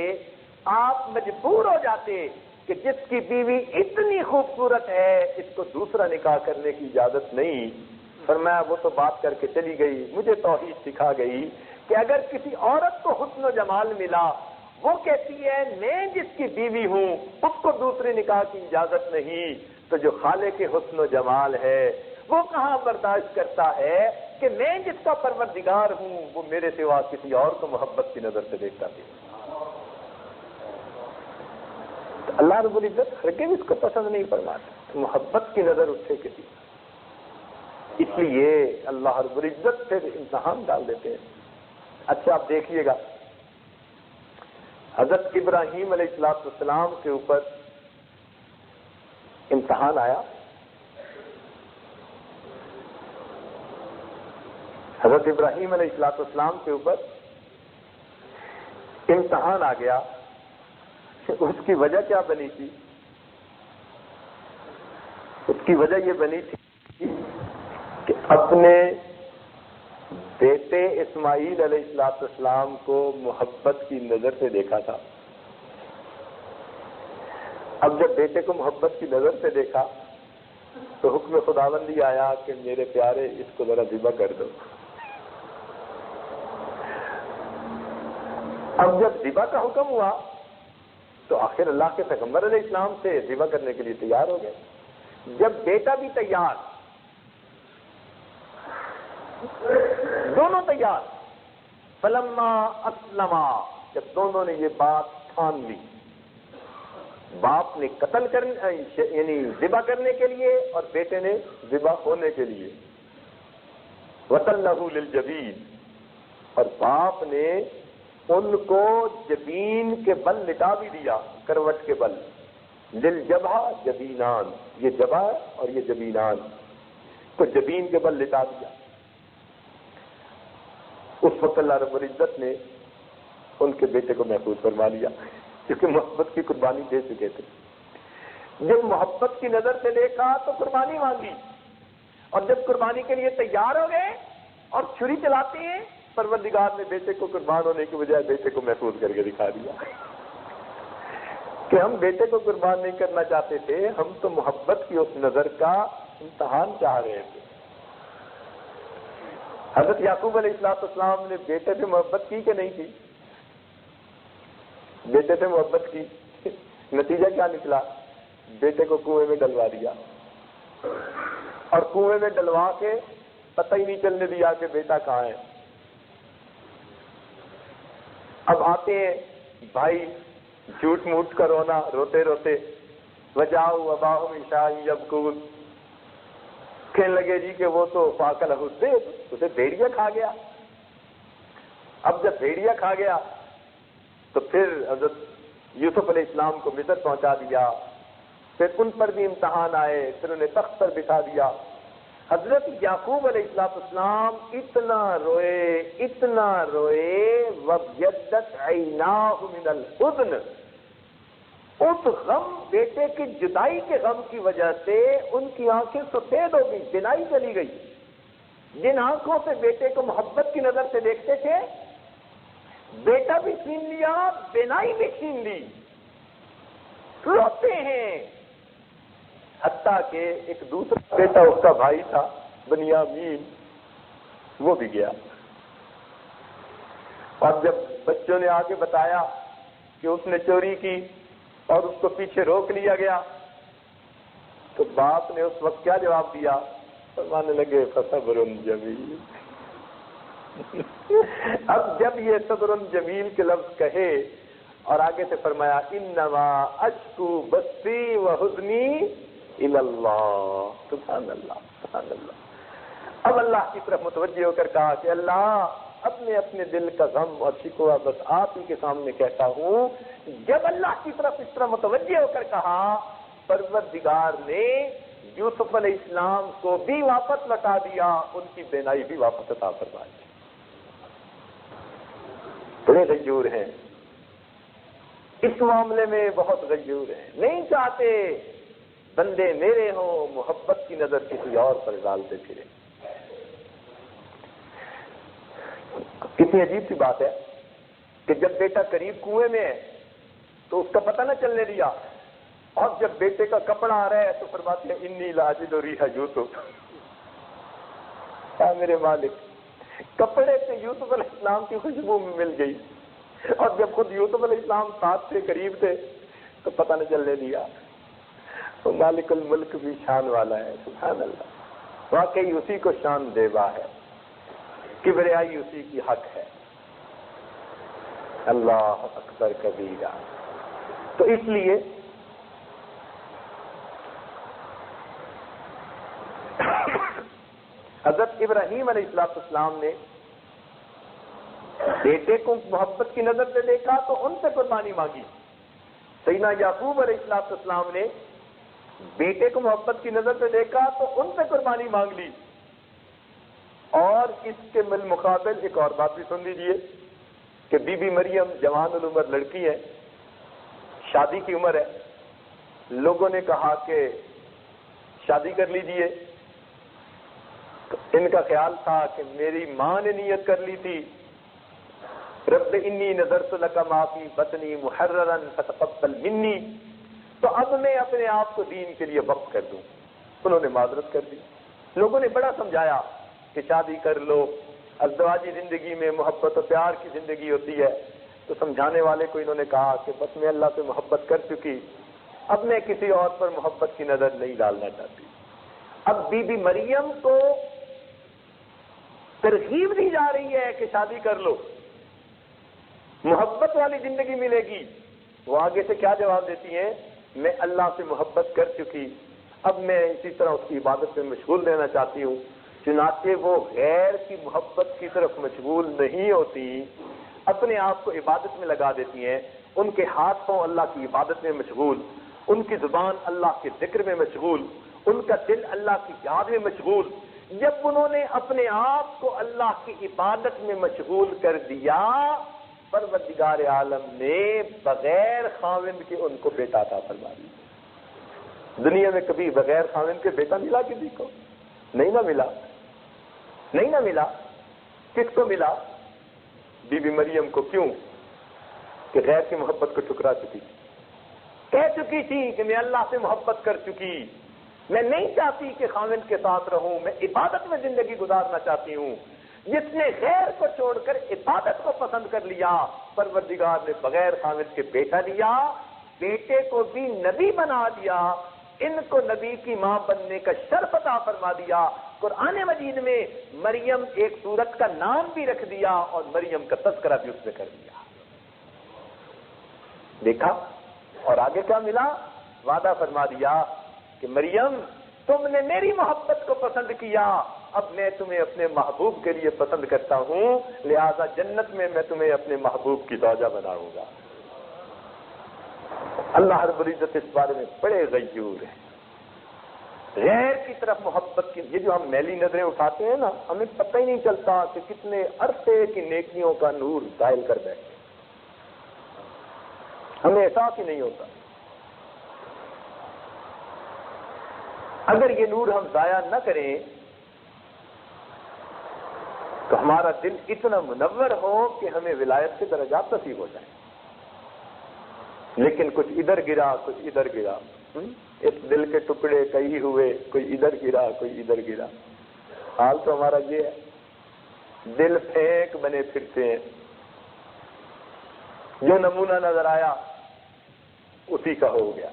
آپ مجبور ہو جاتے کہ جس کی بیوی اتنی خوبصورت ہے اس کو دوسرا نکاح کرنے کی اجازت نہیں. فرمایا وہ تو بات کر کے چلی گئی، مجھے توحید سکھا گئی کہ اگر کسی عورت کو حسن و جمال ملا، وہ کہتی ہے میں جس کی بیوی ہوں اس کو دوسرے نکاح کی اجازت نہیں، تو جو خالق کے حسن و جمال ہے وہ کہاں برداشت کرتا ہے کہ میں جس کا پروردگار ہوں وہ میرے سوا کسی اور کو محبت کی نظر سے دیکھتا تھا. اللہ رب العزت ہرگز اس کو پسند نہیں فرماتا محبت کی نظر اٹھے کسی. اس لیے اللہ رب العزت سے امتحان ڈال دیتے ہیں. اچھا آپ دیکھیے گا، حضرت ابراہیم علیہ السلام کے اوپر امتحان آیا. حضرت ابراہیم علیہ السلام کے اوپر امتحان آ گیا. اس کی وجہ کیا بنی تھی؟ اس کی وجہ یہ بنی تھی کہ اپنے بیٹے اسماعیل علیہ السلام کو محبت کی نظر سے دیکھا تھا. اب جب بیٹے کو محبت کی نظر سے دیکھا تو حکم خداوندی آیا کہ میرے پیارے اس کو ذرا ذبح کر دو. اب جب ذبح کا حکم ہوا تو آخر اللہ کے پیغمبر علیہ السلام سے ذبح کرنے کے لیے تیار ہو گئے. جب بیٹا بھی تیار، دونوں تیار، فلما اسلما، جب دونوں نے یہ بات ٹھان لی، باپ نے قتل کرنے یعنی ذبح کرنے کے لیے اور بیٹے نے ذبح ہونے کے لیے، وَتَلَّهُ لِلْجَبِينِ، اور باپ نے ان کو جبین کے بل لٹا بھی دیا، کروٹ کے بل. للجبہ جبینان، یہ جبہ اور یہ جبینان، تو جبین کے بل لٹا دیا. اس وقت اللہ رب العزت نے ان کے بیٹے کو محفوظ فرما لیا کیونکہ محبت کی قربانی دے چکے تھے. جب محبت کی نظر سے دیکھا تو قربانی مانگی، اور جب قربانی کے لیے تیار ہو گئے اور چھری چلاتے ہیں، پروردگار نے بیٹے کو قربان ہونے کی بجائے بیٹے کو محفوظ کر کے دکھا دیا کہ ہم بیٹے کو قربان نہیں کرنا چاہتے تھے، ہم تو محبت کی اس نظر کا امتحان چاہ رہے تھے. حضرت یعقوب علیہ السلام نے بیٹے سے محبت کی کہ نہیں کی؟ بیٹے سے محبت کی. نتیجہ کیا نکلا؟ بیٹے کو کنویں میں ڈلوا دیا، اور کنویں میں ڈلوا کے پتہ ہی نہیں چلنے دیا کہ بیٹا کہاں ہے. اب آتے ہیں بھائی جھوٹ موٹ کا رونا، روتے روتے وجاؤ اباہم عشاء یبکون، کہنے لگے جی کہ وہ تو فاکلہ الذئب، اسے بھیڑیا کھا گیا۔ اب جب بھیڑیا کھا گیا تو پھر حضرت یوسف علیہ السلام کو مصر پہنچا دیا، پھر ان پر بھی امتحان آئے، پھر انہیں تخت پر بٹھا دیا۔ حضرت یعقوب علیہ السلام اتنا روئے وَابْيَضَّتْ عَيْنَاهُ مِنَ الْحُزْنِ، اس غم، بیٹے کی جدائی کے غم کی وجہ سے ان کی آنکھیں سفید ہو گئی، بینائی چلی گئی۔ جن آنکھوں سے بیٹے کو محبت کی نظر سے دیکھتے تھے، بیٹا بھی چھین لیا، بینائی بھی چھین لی، روتے ہیں۔ حتیٰ کہ ایک دوسرا بیٹا اس کا بھائی تھا بنیامین، وہ بھی گیا۔ اور جب بچوں نے آگے بتایا کہ اس نے چوری کی اور اس کو پیچھے روک لیا گیا، تو باپ نے اس وقت کیا جواب دیا؟ فرمانے لگے فصبر جمیل۔ اب جب یہ صبر جمیل کے لفظ کہے اور آگے سے فرمایا انما اشکو بثی وحزنی الی اللہ، سبحان اللہ سبحان اللہ۔ اب اللہ کی طرف متوجہ ہو کر کہا کہ اللہ، اپنے دل کا غم اور شکوہ بس آپ ہی کے سامنے کہتا ہوں۔ جب اللہ کی طرف اس طرح متوجہ ہو کر کہا، پروردگار نے یوسف علیہ السلام کو بھی واپس لوٹا دیا، ان کی بینائی بھی واپس عطا فرما دی۔ بڑے غیور ہیں، اس معاملے میں بہت غیور ہیں، نہیں چاہتے بندے میرے ہوں، محبت کی نظر کسی اور پر ڈالتے پھرے۔ کتنی عجیب سی بات ہے کہ جب بیٹا قریب کنویں میں ہے تو اس کا پتہ نہ چلنے دیا، اور جب بیٹے کا کپڑا آ رہا ہے تو فرماتے ہیں انی لاجد ریح یوسف، اے میرے مالک، کپڑے سے یوسف علیہ السلام کی خوشبو میں مل گئی، اور جب خود یوسف علیہ السلام ساتھ سے قریب تھے تو پتہ نہ چلنے دیا۔ تو مالک الملک بھی شان والا ہے، سبحان اللہ، واقعی اسی کو شان دیوا ہے، کبریائی اسی کی حق ہے۔ اللہ اکبر کبیرہ۔ تو اس لیے حضرت ابراہیم علیہ السلام نے بیٹے کو محبت کی نظر سے دیکھا تو ان سے قربانی مانگی، سیدنا یعقوب علیہ السلام نے بیٹے کو محبت کی نظر سے دیکھا تو ان سے قربانی مانگ لی۔ اور اس کے بالمقابل ایک اور بات بھی سن لیجیے کہ بی بی مریم جوان العمر لڑکی ہے، شادی کی عمر ہے، لوگوں نے کہا کہ شادی کر لیجیے، تو ان کا خیال تھا کہ میری ماں نے نیت کر لی تھی رب انی نذرت لک ما فی بطنی محررا فتقبل منی، تو اب میں اپنے آپ کو دین کے لیے وقف کر دوں۔ انہوں نے معذرت کر دی، لوگوں نے بڑا سمجھایا کہ شادی کر لو، ازدواجی زندگی میں محبت و پیار کی زندگی ہوتی ہے، تو سمجھانے والے کو انہوں نے کہا کہ بس میں اللہ سے محبت کر چکی، اب میں کسی اور پر محبت کی نظر نہیں ڈالنا چاہتی۔ اب بی بی مریم کو ترغیب دی جا رہی ہے کہ شادی کر لو، محبت والی زندگی ملے گی۔ وہ آگے سے کیا جواب دیتی ہیں؟ میں اللہ سے محبت کر چکی، اب میں اسی طرح اس کی عبادت میں مشغول رہنا چاہتی ہوں۔ چنانچہ وہ غیر کی محبت کی طرف مشغول نہیں ہوتی، اپنے آپ کو عبادت میں لگا دیتی ہیں، ان کے ہاتھ پاؤں اللہ کی عبادت میں مشغول، ان کی زبان اللہ کے ذکر میں مشغول، ان کا دل اللہ کی یاد میں مشغول۔ جب انہوں نے اپنے آپ کو اللہ کی عبادت میں مشغول کر دیا، پروردگار عالم نے بغیر خاوند کے ان کو بیٹا عطا فرما دیا۔ دنیا میں کبھی بغیر خاوند کے بیٹا ملا کسی کو؟ نہیں نہ ملا، نہیں نہ ملا۔ کس کو ملا؟ بی بی مریم کو۔ کیوں؟ کہ غیر کی محبت کو ٹھکرا چکی، کہہ چکی تھی کہ میں اللہ سے محبت کر چکی، میں نہیں چاہتی کہ خاوند کے ساتھ رہوں، میں عبادت میں زندگی گزارنا چاہتی ہوں۔ جس نے غیر کو چھوڑ کر عبادت کو پسند کر لیا، پروردگار نے بغیر خاوند کے بیٹا دیا، بیٹے کو بھی نبی بنا دیا، ان کو نبی کی ماں بننے کا شرف عطا فرما دیا۔ قرآن مجید میں مریم ایک سورت کا نام بھی رکھ دیا اور مریم کا تذکرہ بھی اس نے کر دیا۔ دیکھا اور آگے کیا ملا؟ وعدہ فرما دیا کہ مریم تم نے میری محبت کو پسند کیا، اب میں تمہیں اپنے محبوب کے لیے پسند کرتا ہوں، لہذا جنت میں میں تمہیں اپنے محبوب کی زوجہ بناؤں گا۔ اللہ رب العزت اس بارے میں بڑے غیور ہیں۔ غیر کی طرف محبت کی، یہ جو ہم میلی نظریں اٹھاتے ہیں نا، ہمیں پتہ ہی نہیں چلتا کہ کتنے عرصے کی نیکیوں کا نور زائل کر بیٹھے، ہمیں احساس ہی نہیں ہوتا۔ اگر یہ نور ہم ضائع نہ کریں تو ہمارا دل اتنا منور ہو کہ ہمیں ولایت کے درجات نصیب ہو جائیں، لیکن کچھ ادھر گرا کچھ ادھر گرا، اس دل کے ٹکڑے کئی ہوئے، کوئی ادھر گرا کوئی ادھر گرا۔ حال تو ہمارا یہ ہے، دل پھینک بنے پھرتے ہیں، جو نمونہ نظر آیا اسی کا ہو گیا۔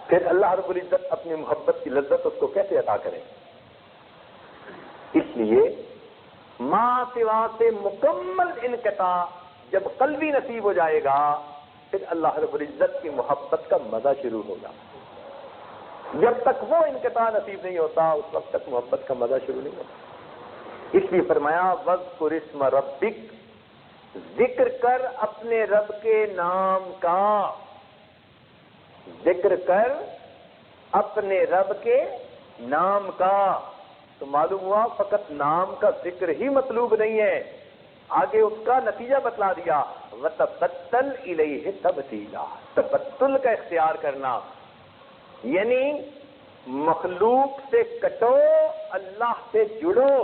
پھر اللہ رب العزت اپنی محبت کی لذت اس کو کیسے عطا کرے؟ اس لیے ماں سوا سے مکمل انقطاع جب قلبی نصیب ہو جائے گا، پھر اللہ رب العزت کی محبت کا مزہ شروع ہوگا۔ جب تک وہ انقطاع نصیب نہیں ہوتا اس وقت تک محبت کا مزہ شروع نہیں ہوتا۔ اس لیے فرمایا وَاذْكُرِ اسْمَ رَبِّكَ، ذکر کر اپنے رب کے نام کا، ذکر کر اپنے رب کے نام کا۔ تو معلوم ہوا فقط نام کا ذکر ہی مطلوب نہیں ہے، آگے اس کا نتیجہ بتلا دیا وَتَبَتَّلْ إِلَيْهِ تَبْتِيلًا، تبتل کا اختیار کرنا، یعنی مخلوق سے کٹو، اللہ سے جڑو،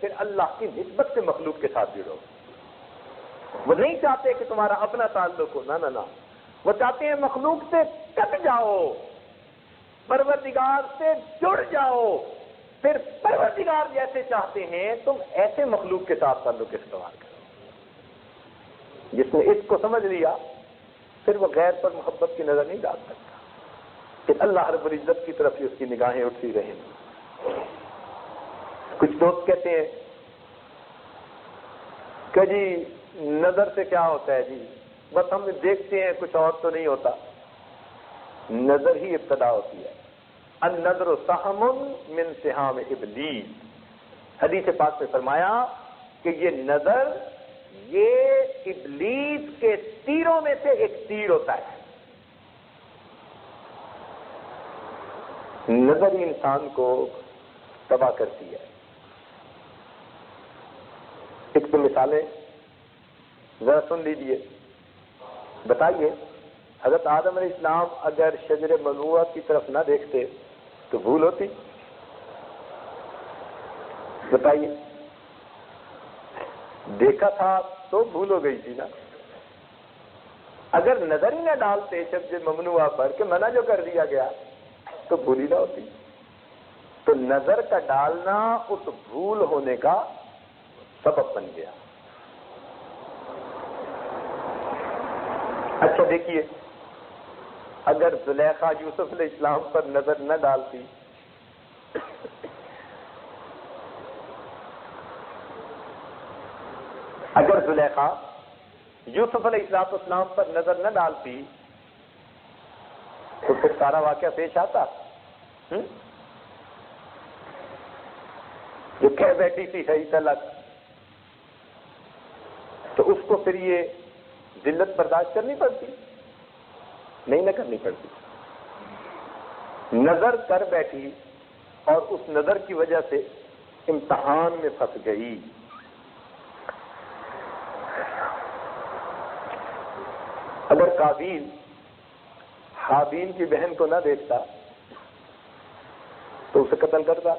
پھر اللہ کی نسبت سے مخلوق کے ساتھ جڑو۔ وہ نہیں چاہتے کہ تمہارا اپنا تعلق ہو، نہ، وہ چاہتے ہیں مخلوق سے کٹ جاؤ، پروردگار سے جڑ جاؤ، پھر پروردگار جیسے چاہتے ہیں تم ایسے مخلوق کے ساتھ تعلق استوار کرو۔ جس نے اس کو سمجھ لیا پھر وہ غیر پر محبت کی نظر نہیں ڈال سکتا، کہ اللہ رب العزت کی طرف ہی اس کی نگاہیں اٹھتی رہیں۔ کچھ دوست کہتے ہیں کہ جی نظر سے کیا ہوتا ہے جی، بس ہم دیکھتے ہیں کچھ اور تو نہیں ہوتا۔ نظر ہی ابتدا ہوتی ہے، النظر سہم من سہام ابلیس، حدیث پاک میں فرمایا کہ یہ نظر یہ ابلیس کے تیروں میں سے ایک تیر ہوتا ہے۔ نظر ہی انسان کو تباہ کرتی ہے۔ ایک تو مثالیں ذرا سن لیجیے، بتائیے حضرت آدم علیہ السلام اگر شجر ممنوعہ کی طرف نہ دیکھتے تو بھول ہوتی؟ بتائیے، دیکھا تھا تو بھول ہو گئی تھی نا۔ اگر نظر ہی نہ ڈالتے شجر ممنوعہ پر کہ منع جو کر دیا گیا تو بھول ہی نہ ہوتی۔ تو نظر کا ڈالنا اس بھول ہونے کا سبب بن گیا۔ اچھا دیکھیے، اگر زلیخا یوسف علیہ السلام پر نظر نہ ڈالتی اگر زلیخا یوسف علیہ السلام پر نظر نہ ڈالتی تو پھر سارا واقعہ پیش آتا۔ جو کہہ بیٹھی تھی صحیح تلک، تو اس کو پھر یہ ذلت برداشت کرنی پڑتی؟ نہیں نہ کرنی پڑتی۔ نظر کر بیٹھی اور اس نظر کی وجہ سے امتحان میں پھنس گئی۔ اگر قابیل حابیل کی بہن کو نہ دیکھتا تو اسے قتل کرتا۔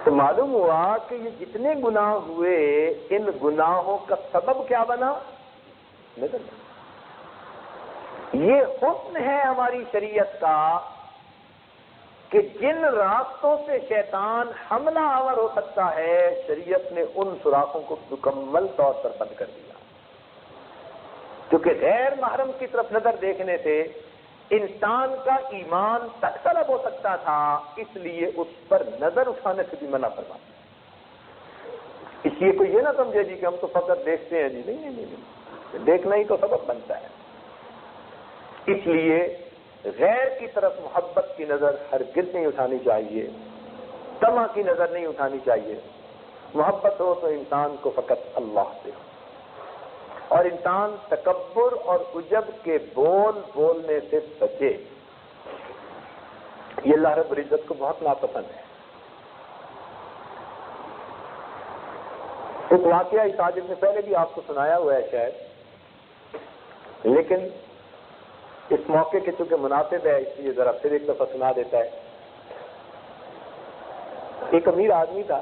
تو معلوم ہوا کہ یہ جتنے گناہ ہوئے ان گناہوں کا سبب کیا بنا؟ نظر۔ یہ حسن ہے ہماری شریعت کا کہ جن راستوں سے شیطان حملہ آور ہو سکتا ہے شریعت نے ان سوراخوں کو مکمل طور پر بند کر دیا، کیونکہ غیر محرم کی طرف نظر دیکھنے سے انسان کا ایمان تک طلب ہو سکتا تھا، اس لیے اس پر نظر اٹھانے سے بھی منع فرما۔ اس لیے کوئی یہ نہ سمجھے جی کہ ہم تو فقط دیکھتے ہیں جی، نہیں، دیکھنا ہی تو سبب بنتا ہے۔ اس لیے غیر کی طرف محبت کی نظر ہرگز نہیں اٹھانی چاہیے، طمع کی نظر نہیں اٹھانی چاہیے۔ محبت ہو تو انسان کو فقط اللہ سے ہو، اور انسان تکبر اور عجب کے بول بولنے سے بچے۔ یہ اللہ رب العزت کو بہت ناپسند ہے۔ ایک واقعہ اس عاجز نے پہلے بھی آپ کو سنایا ہوا ہے شاید، لیکن اس موقع کے چونکہ مناسب ہے اس لیے ذرا پھر ایک دفعہ سنا دیتا ہے۔ ایک امیر آدمی تھا،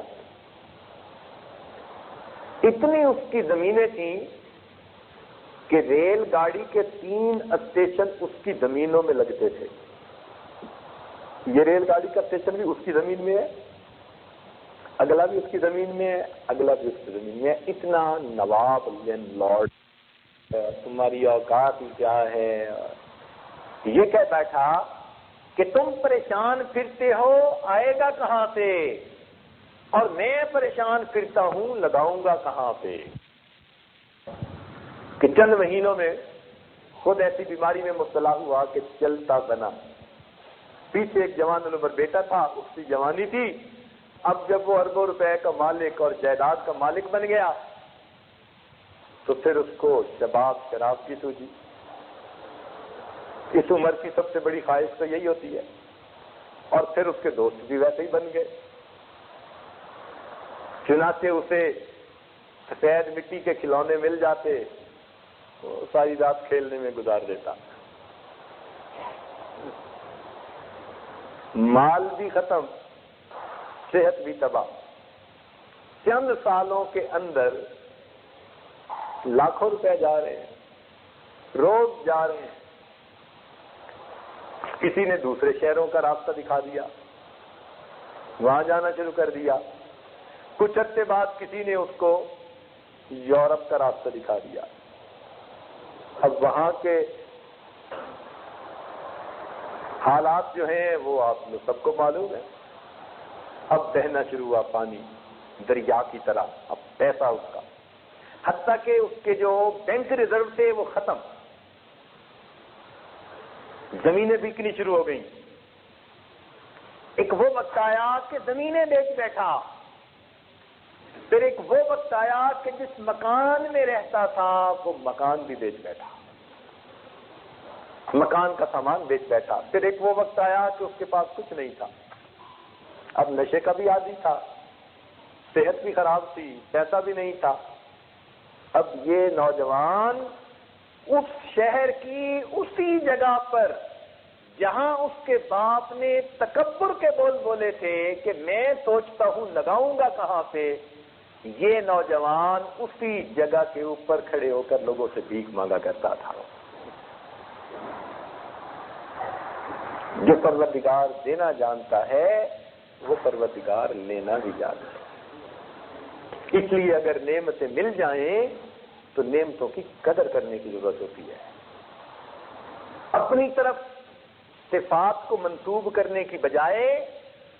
اتنی اس کی زمینیں تھیں کہ ریل گاڑی کے 3 اسٹیشن اس کی زمینوں میں لگتے تھے۔ یہ ریل گاڑی کا اسٹیشن بھی اس کی زمین میں ہے، اگلا بھی اس کی زمین میں ہے، اگلا بھی اس کی زمین میں ہے۔ اتنا نواب لینڈ لارڈ، تمہاری اوقات ہی کیا ہے۔ یہ کہہ بیٹھا کہ تم پریشان پھرتے ہو، آئے گا کہاں سے، اور میں پریشان پھرتا ہوں، لگاؤں گا کہاں پہ۔ کہ چند مہینوں میں خود ایسی بیماری میں مبتلا ہوا کہ چلتا بنا۔ پیچھے ایک جوان العمر بیٹا تھا، اس کی جوانی تھی، اب جب وہ اربوں روپے کا مالک اور جائیداد کا مالک بن گیا تو پھر اس کو شباب شراب کی سوچی۔ اس عمر کی سب سے بڑی خواہش تو یہی ہوتی ہے، اور پھر اس کے دوست بھی ویسے ہی بن گئے۔ چنانچہ اسے سفید مٹی کے کھلونے مل جاتے، وہ ساری رات کھیلنے میں گزار دیتا۔ مال بھی ختم، صحت بھی تباہ۔ چند سالوں کے اندر لاکھوں روپے جا رہے ہیں، روز جا رہے ہیں۔ کسی نے دوسرے شہروں کا راستہ دکھا دیا، وہاں جانا شروع کر دیا۔ کچھ عرصے بعد کسی نے اس کو یورپ کا راستہ دکھا دیا۔ اب وہاں کے حالات جو ہیں وہ آپ لوگ سب کو معلوم ہے۔ اب بہنا شروع ہوا پانی دریا کی طرح، اب پیسہ اس کا، حتیٰ کہ اس کے جو بینک ریزرو تھے وہ ختم، زمینیں بکنی شروع ہو گئیں۔ ایک وہ وقت آیا کہ زمینیں بیچ بیٹھا، پھر ایک وہ وقت آیا کہ جس مکان میں رہتا تھا وہ مکان بھی بیچ بیٹھا، مکان کا سامان بیچ بیٹھا۔ پھر ایک وہ وقت آیا کہ اس کے پاس کچھ نہیں تھا، اب نشے کا بھی عادی تھا، صحت بھی خراب تھی، پیسہ بھی نہیں تھا۔ اب یہ نوجوان اس شہر کی اسی جگہ پر جہاں اس کے باپ نے تکبر کے بول بولے تھے کہ میں سوچتا ہوں لگاؤں گا کہاں پہ، یہ نوجوان اسی جگہ کے اوپر کھڑے ہو کر لوگوں سے بھیک مانگا کرتا تھا۔ جو پروردگار دینا جانتا ہے وہ پروردگار لینا بھی جانتا ہے۔ اس لیے اگر نعمتیں مل جائیں تو نعمتوں کی قدر کرنے کی ضرورت ہوتی ہے۔ اپنی طرف صفات کو منسوب کرنے کی بجائے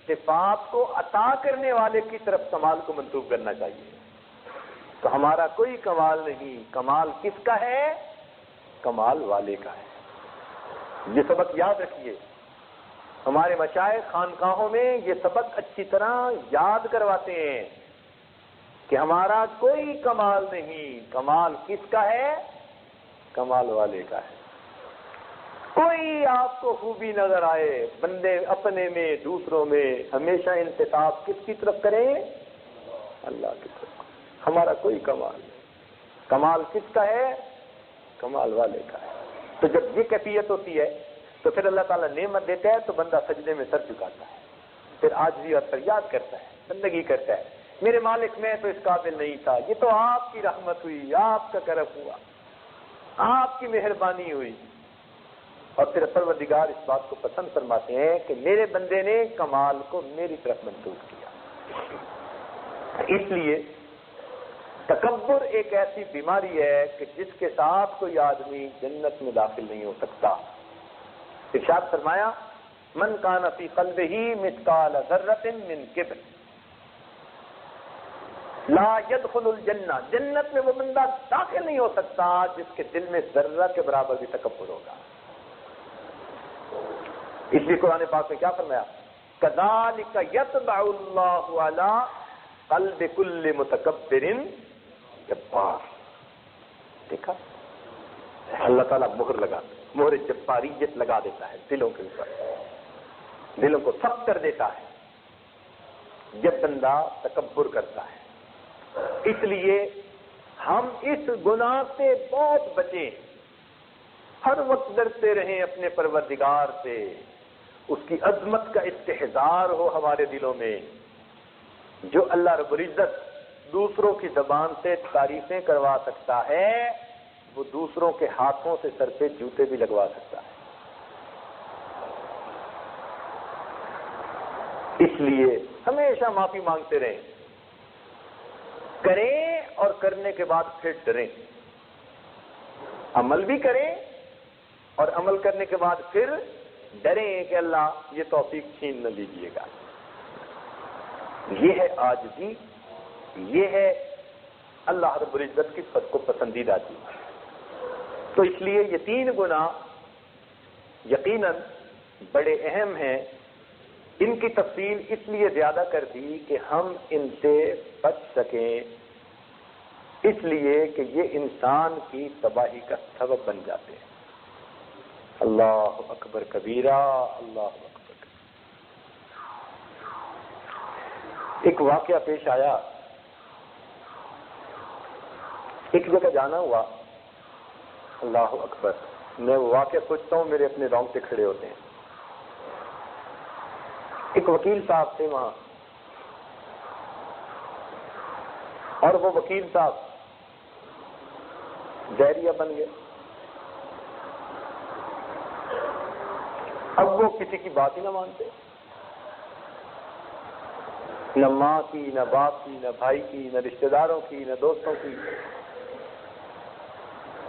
صفات کو عطا کرنے والے کی طرف کمال کو منسوب کرنا چاہیے۔ تو ہمارا کوئی کمال نہیں، کمال کس کا ہے؟ کمال والے کا ہے۔ یہ سبق یاد رکھیے، ہمارے مشائخ خانقاہوں میں یہ سبق اچھی طرح یاد کرواتے ہیں کہ ہمارا کوئی کمال نہیں، کمال کس کا ہے؟ کمال والے کا ہے۔ کوئی آپ کو خوبی نظر آئے بندے اپنے میں دوسروں میں، ہمیشہ انتساب کس کی طرف کریں؟ اللہ کی طرف۔ ہمارا کوئی کمال نہیں، کمال کس کا ہے؟ کمال والے کا ہے۔ تو جب یہ کیفیت ہوتی ہے تو پھر اللہ تعالیٰ نعمت دیتا ہے تو بندہ سجدے میں سر جھکاتا ہے، پھر عاجزی اور فریاد کرتا ہے، بندگی کرتا ہے، میرے مالک میں تو اس قابل نہیں تھا، یہ تو آپ کی رحمت ہوئی، آپ کا کرم ہوا، آپ کی مہربانی ہوئی۔ اور پھر پروردگار اس بات کو پسند فرماتے ہیں کہ میرے بندے نے کمال کو میری طرف منسوب کیا۔ اس لیے تکبر ایک ایسی بیماری ہے کہ جس کے ساتھ کوئی آدمی جنت میں داخل نہیں ہو سکتا۔ ارشاد فرمایا من کان فی قلبہ مثقال ذرۃ من کبر، لا يدخل الجنہ، جنت میں وہ بندہ داخل نہیں ہو سکتا جس کے دل میں ذرہ کے برابر بھی تکبر ہوگا۔ اس لیے قرآن پاک میں کیا فرمایا؟ کذالک یطبع اللہ علی قلب کل متکبر جبار۔ دیکھا، اللہ تعالیٰ مہر جباریت لگا دیتا ہے دلوں کے اوپر، دلوں کو سخت کر دیتا ہے جب بندہ تکبر کرتا ہے۔ اس لیے ہم اس گناہ سے بہت بچیں، ہر وقت ڈرتے رہیں اپنے پروردگار سے، اس کی عظمت کا استحضار ہو ہمارے دلوں میں۔ جو اللہ رب العزت دوسروں کی زبان سے تعریفیں کروا سکتا ہے، وہ دوسروں کے ہاتھوں سے سر پہ جوتے بھی لگوا سکتا ہے۔ اس لیے ہمیشہ معافی مانگتے رہیں، کریں اور کرنے کے بعد پھر ڈریں، عمل بھی کریں اور عمل کرنے کے بعد پھر ڈریں کہ اللہ یہ توفیق چھین نہ لیجیے گا۔ یہ ہے عاجزی، یہ ہے اللہ رب العزت کی کو پسندیدہ چیز۔ تو اس لیے یہ تین گناہ یقیناً بڑے اہم ہیں۔ ان کی تفصیل اس لیے زیادہ کر دی کہ ہم ان سے بچ سکیں، اس لیے کہ یہ انسان کی تباہی کا سبب بن جاتے ہیں۔ اللہ اکبر کبیرہ، اللہ اکبر کبیرہ۔ ایک واقعہ پیش آیا، ایک جگہ جانا ہوا، اللہ اکبر، میں وہ واقعہ سوچتا ہوں میرے اپنے رونگٹے کھڑے ہوتے ہیں۔ ایک وکیل صاحب تھے وہاں، اور وہ وکیل صاحب ڈائریا بن گئے۔ اب وہ کسی کی بات ہی نہ مانتے، نہ ماں کی، نہ باپ کی، نہ بھائی کی، نہ رشتہ داروں کی، نہ دوستوں کی۔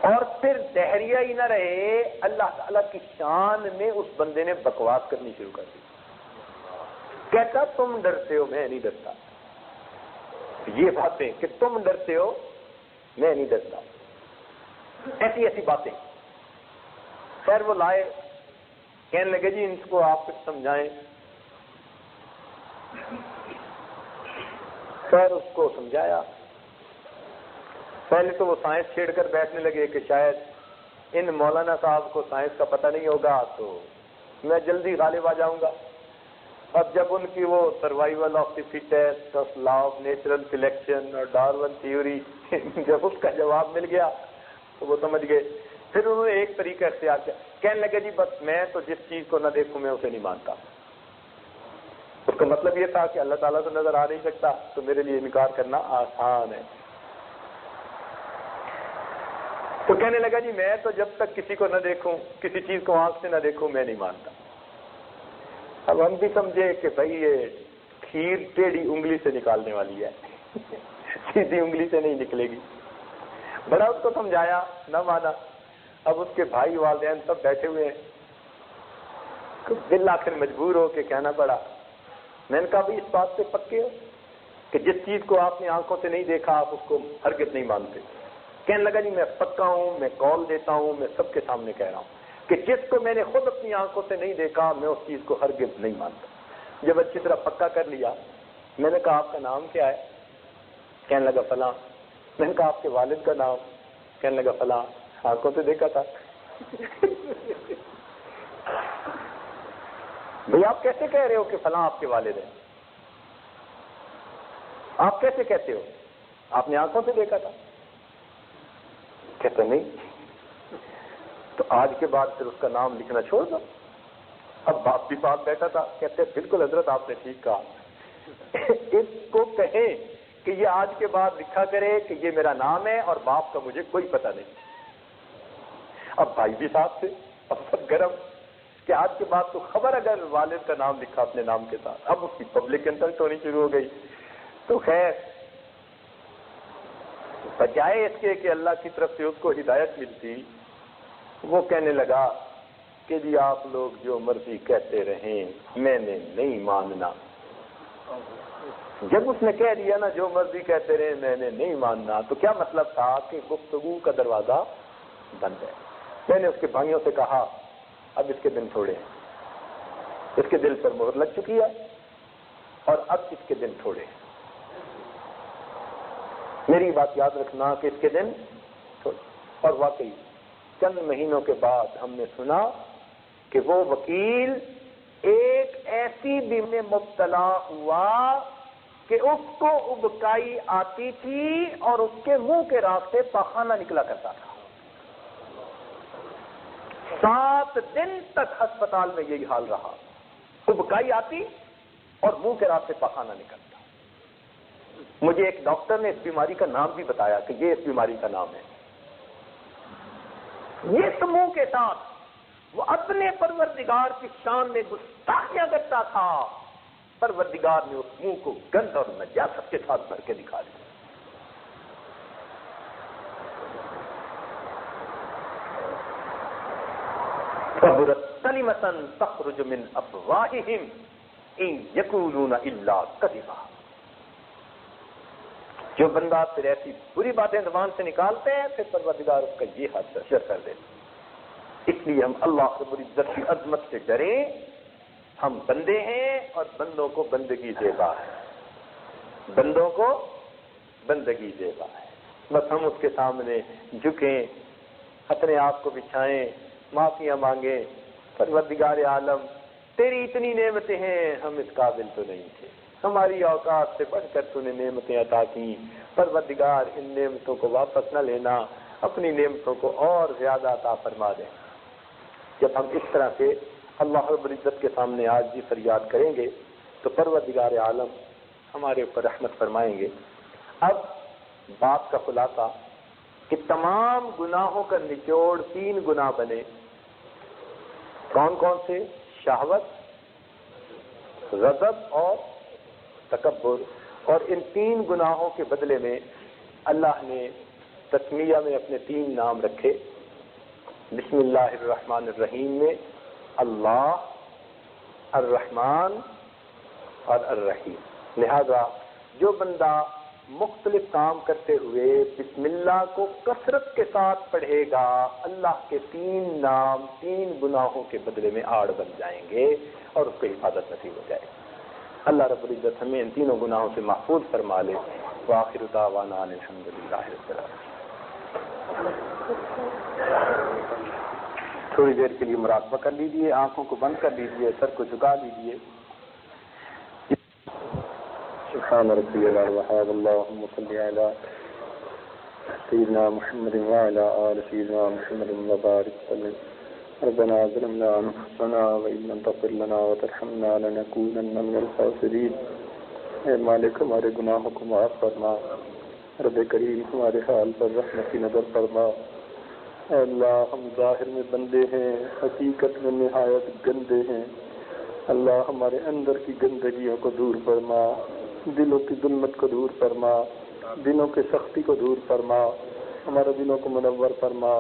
اور پھر ڈہریا ہی نہ رہے، اللہ تعالیٰ کی شان میں اس بندے نے بکواس کرنی شروع کر دی۔ کہتا تم ڈرتے ہو، میں نہیں ڈرتا۔ یہ باتیں کہ تم ڈرتے ہو، میں نہیں ڈرتا، ایسی ایسی باتیں۔ خیر وہ لائے، کہنے لگے جی ان کو آپ کچھ سمجھائیں۔ خیر اس کو سمجھایا۔ پہلے تو وہ سائنس چھیڑ کر بیٹھنے لگے کہ شاید ان مولانا صاحب کو سائنس کا پتہ نہیں ہوگا تو میں جلدی غالب آ جاؤں گا۔ اب جب ان کی وہ survival of the fittest, law of natural selection اور ڈارون تھیوری جب اس کا جواب مل گیا تو وہ سمجھ گئے۔ پھر انہوں نے ایک طریقہ اختیار کیا، کہنے لگے جی بس میں تو جس چیز کو نہ دیکھوں میں اسے نہیں مانتا۔ اس کا مطلب یہ تھا کہ اللہ تعالیٰ تو نظر آ نہیں سکتا تو میرے لیے انکار کرنا آسان ہے۔ تو کہنے لگا جی میں تو جب تک کسی کو نہ دیکھوں، کسی چیز کو آنکھ سے نہ دیکھوں، میں نہیں مانتا۔ اب ہم بھی سمجھے کہ بھائی یہ کھیر ٹیڑھی انگلی سے نکالنے والی ہے، سیدھی انگلی سے نہیں نکلے گی۔ بڑا اس کو سمجھایا، نہ مانا۔ اب اس کے بھائی والدین سب بیٹھے ہوئے ہیں، بالآخر مجبور ہو کے کہنا پڑا۔ میں نے کہا بھائی اس بات سے پکے ہو کہ جس چیز کو آپ نے آنکھوں سے نہیں دیکھا آپ اس کو ہرگز نہیں مانتے؟ کہنے لگا جی میں پکا ہوں، میں قول دیتا ہوں، میں سب کے سامنے کہہ رہا ہوں کہ جس کو میں نے خود اپنی آنکھوں سے نہیں دیکھا میں اس چیز کو ہرگز نہیں مانتا۔ جب اچھی طرح پکا کر لیا، میں نے کہا آپ کا نام کیا ہے؟ کہنے لگا فلاں۔ میں نے کہا آپ کے والد کا نام؟ کہنے لگا فلاں، آنکھوں سے دیکھا تھا۔ بھئی آپ کیسے کہہ رہے ہو کہ فلاں آپ کے والد ہیں؟ آپ کیسے کہتے ہو؟ آپ نے آنکھوں سے دیکھا تھا؟ کہتے نہیں۔ تو آج کے بعد پھر اس کا نام لکھنا چھوڑ دو۔ اب باپ بھی پاس بیٹھا تھا، کہتے بالکل حضرت آپ نے ٹھیک کہا، اس کو کہیں کہ یہ آج کے بعد لکھا کرے کہ یہ میرا نام ہے اور باپ کا مجھے کوئی پتہ نہیں۔ اب بھائی بھی ساتھ تھے، اب سب گرم کہ آج کے بعد تو خبر اگر والد کا نام لکھا اپنے نام کے ساتھ، اب اس کی پبلک انسلٹ ہونی شروع ہو گئی۔ تو خیر بجائے اس کے کہ اللہ کی طرف سے اس کو ہدایت ملتی، وہ کہنے لگا کہ جی آپ لوگ جو مرضی کہتے رہیں، میں نے نہیں ماننا۔ جب اس نے کہہ دیا نا جو مرضی کہتے رہے میں نے نہیں ماننا، تو کیا مطلب تھا کہ گفتگو کا دروازہ بند ہے۔ میں نے اس کے بھائیوں سے کہا اب اس کے دن تھوڑے ہیں، اس کے دل پر مہر لگ چکی ہے اور اب اس کے دن تھوڑے ہیں۔ میری بات یاد رکھنا کہ اس کے دن تھوڑے۔ اور واقعی چند مہینوں کے بعد ہم نے سنا کہ وہ وکیل ایک ایسی بیماری میں مبتلا ہوا کہ اس کو ابکائی آتی تھی اور اس کے منہ کے راستے پاخانہ نکلا کرتا تھا۔ 7 دن تک ہسپتال میں یہی حال رہا، ابکائی آتی اور منہ کے راستے پاخانہ نکلتا۔ مجھے ایک ڈاکٹر نے اس بیماری کا نام بھی بتایا کہ یہ اس بیماری کا نام ہے۔ اس منہ کے ساتھ وہ اپنے پروردگار کی شان میں گستاخیاں کرتا تھا، پروردگار نے اس منہ کو گند اور نجاست کے ساتھ بھر کے دکھا دیا۔ کبرت کلمۃ تخرج من افواہہم ان یقولون الا کذبا۔ جو بندہ پھر ایسی بری باتیں زبان سے نکالتے ہیں پھر پروردگار اس کا یہ حد اشر کر دیتے۔ اس لیے ہم اللہ رب العزت کی عظمت سے ڈریں۔ ہم بندے ہیں اور بندوں کو بندگی زیبا ہے، بندوں کو بندگی زیبا ہے۔ بس ہم اس کے سامنے جھکیں، اپنے آپ کو بچھائیں، معافیاں مانگیں، پروردگار عالم تیری اتنی نعمتیں ہیں، ہم اس قابل تو نہیں تھے، ہماری اوقات سے بڑھ کر تو نے نعمتیں عطا کی، پروردگار ان نعمتوں کو واپس نہ لینا، اپنی نعمتوں کو اور زیادہ عطا فرما دیں۔ جب ہم اس طرح سے اللہ رب العزت کے سامنے عاجزی فریاد کریں گے تو پروردگار عالم ہمارے اوپر رحمت فرمائیں گے۔ اب بات کا خلاصہ کہ تمام گناہوں کا نچوڑ 3 گناہ بنے۔ کون کون سے؟ شہوت، غضب اور تکبر۔ اور ان 3 گناہوں کے بدلے میں اللہ نے تسمیہ میں اپنے 3 نام رکھے۔ بسم اللہ الرحمن الرحیم میں اللہ، الرحمن اور الرحیم۔ لہذا جو بندہ مختلف کام کرتے ہوئے بسم اللہ کو کثرت کے ساتھ پڑھے گا، اللہ کے 3 نام 3 گناہوں کے بدلے میں آڑ بن جائیں گے اور اس کو حفاظت نصیب ہو جائے۔ اللہ رب العزت ہمیں ان 3 گناہوں سے محفوظ فرما لے۔ وآخر دعوانا ان الحمدللہ رب العالمین۔ تھوڑی دیر کے لیے مراقبہ کر لیجیے، آنکھوں کو بند کر لیجیے، سر کو جھکا لیجیے۔ سبحان ربی العظیم، اللہم صل علی سیدنا محمد وعلی آل سیدنا محمد وبارک وسلم۔ ربنا ظلمنا انفسنا وان لم تغفر لنا وترحمنا لنکونن من الخاسرین۔ اے مالک ہمارے گناہوں کو معاف فرما، رب کریم ہمارے حال پر رحمت کی نظر فرما۔ اے اللہ ہم ظاہر میں بندے ہیں، حقیقت میں نہایت گندے ہیں۔ اللہ ہمارے اندر کی گندگیوں کو دور فرما، دلوں کی ظلمت کو دور فرما، دلوں کی سختی کو دور فرما، ہمارے دلوں کو منور فرما،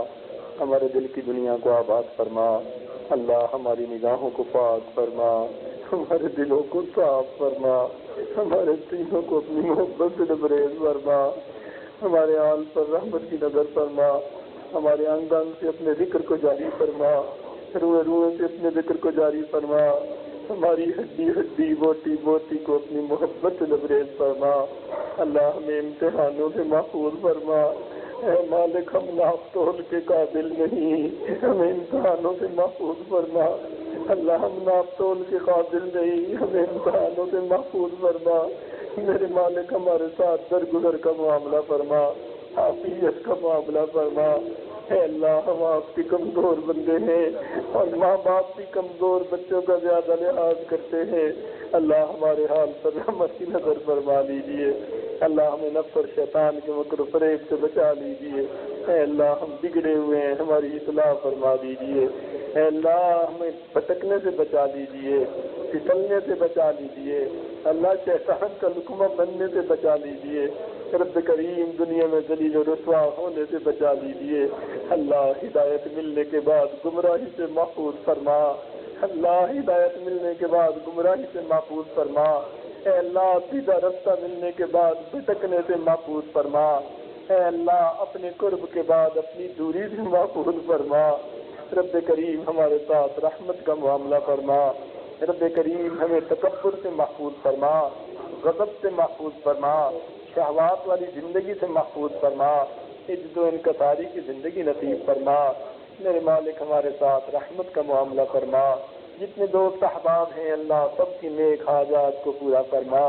ہمارے دل کی دنیا کو آباد فرما۔ اللہ ہماری نگاہوں کو پاک فرما، ہمارے دلوں کو صاف فرما، ہمارے سینوں کو اپنی محبت سے لبریز فرما، ہمارے آل پر رحمت کی نظر فرما، ہمارے انگ انگ سے اپنے ذکر کو جاری فرما، روح روح سے اپنے ذکر کو جاری فرما، ہماری ہڈی ہڈی بوٹی بوٹی کو اپنی محبت سے لبریز فرما۔ اللہ ہمیں امتحانوں سے محفوظ فرما۔ اے مالک ہم ناپ تول کے قابل نہیں، ہمیں امتحانوں سے محفوظ فرما۔ اللہ ہم ناپ تول کے قابل نہیں، ہمیں امتحانوں سے محفوظ فرما۔ میرے مالک ہمارے ساتھ درگزر کا معاملہ فرما، عافیت کا معاملہ فرما۔ اے اللہ ہم آپ کے کمزور بندے ہیں اور ماں باپ بھی کمزور بچوں کا زیادہ لحاظ کرتے ہیں۔ اللہ ہمارے حال پر رحمت کی نظر فرما لیجیے۔ اللہ ہمیں نفس اور شیطان کے مکر و فریب سے بچا لیجیے۔ اے اللہ ہم بگڑے ہوئے ہیں، ہماری اصلاح فرما دیجیے۔ اے اللہ ہمیں بھٹکنے سے بچا لیجیے، پھسلنے سے بچا لیجیے۔ اللہ شیطان کا لقمہ بننے سے بچا لیجیے۔ رب کریم دنیا میں ذلیل و رسوا ہونے سے بچا لیجیے۔ اللہ ہدایت ملنے کے بعد گمراہی سے محفوظ فرما۔ اللہ ہدایت ملنے کے بعد گمراہی سے محفوظ فرما۔ اے اللہ سیدھا رستہ ملنے کے بعد بھٹکنے سے محفوظ فرما، اے اللہ اپنے قرب کے بعد اپنی دوری سے محفوظ فرما، رب کریم ہمارے ساتھ رحمت کا معاملہ فرما، رب کریم ہمیں تکبر سے محفوظ فرما، غضب سے محفوظ فرما، شہوات والی زندگی سے محفوظ فرما، عجز و انکساری کی زندگی نصیب فرما، میرے مالک ہمارے ساتھ رحمت کا معاملہ فرما، جتنے دوست احباب ہیں اللہ سب کی نیک حاجات کو پورا فرما،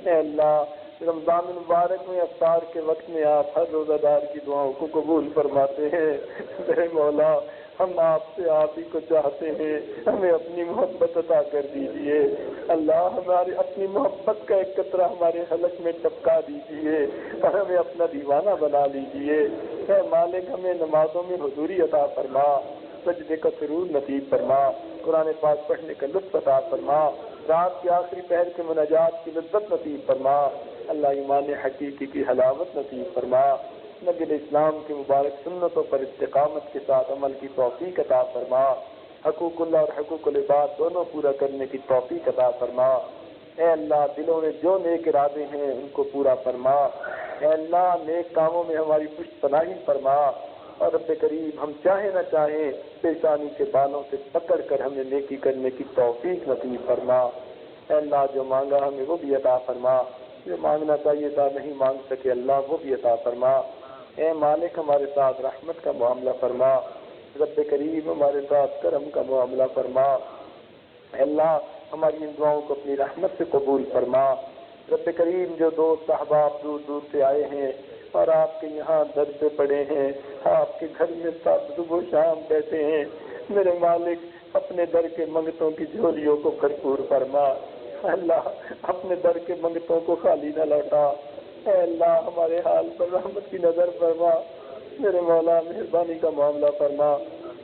اے اللہ رمضان المبارک میں افطار کے وقت میں آپ ہر روزہ دار کی دعاؤں کو قبول فرماتے ہیں، میرے مولا ہم آپ سے آپ ہی کو چاہتے ہیں، ہمیں اپنی محبت عطا کر دیجئے، اللہ ہماری اپنی محبت کا ایک قطرہ ہمارے حلق میں ٹپکا دیجئے اور ہمیں اپنا دیوانہ بنا لیجئے، اے مالک ہمیں نمازوں میں حضوری عطا فرما، سجدے کا سرور نصیب فرما، قرآن پاک پڑھنے کا لطف عطا فرما، رات کے آخری پہر کے مناجات کی لذت نصیب فرما، اللہ ایمان حقیقی کی حلاوت نصیب فرما، نبی اسلام کے مبارک سنتوں پر استقامت کے ساتھ عمل کی توفیق عطا فرما، حقوق اللہ اور حقوق العباد دونوں پورا کرنے کی توفیق عطا فرما، اے اللہ دلوں میں جو نیک ارادے ہیں ان کو پورا فرما، اے اللہ نیک کاموں میں ہماری پشت پناہی فرما، اور رب کریم ہم چاہیں نہ چاہیں پیشانی کے بالوں سے پکڑ کر ہمیں نیکی کرنے کی توفیق نصیب فرما، اے اللہ جو مانگا ہمیں وہ بھی عطا فرما، جو مانگنا چاہیے تھا نہیں مانگ سکے اللہ وہ بھی عطا فرما، اے مالک ہمارے ساتھ رحمت کا معاملہ فرما، رب کریم ہمارے ساتھ کرم کا معاملہ فرما، اے اللہ ہماری ان دعاؤں کو اپنی رحمت سے قبول فرما، رب کریم جو دوست احباب دور دور سے آئے ہیں اور آپ کے یہاں در پہ پڑے ہیں، آپ کے گھر میں صبح و شام بیٹھے ہیں، میرے مالک اپنے در کے منگتوں کی جھولیوں کو بھرپور فرما، اللہ اپنے در کے منگتوں کو خالی نہ لوٹا، اے اللہ ہمارے حال پر رحمت کی نظر فرما، میرے مولا مہربانی کا معاملہ فرما،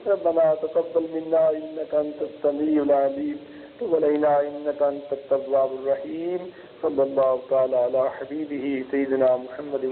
ربنا تقبل منا انك انت السميع العليم وتب علينا انك انت التواب الرحيم، صلی اللہ تعالی علی حبیبہ سیدنا محمد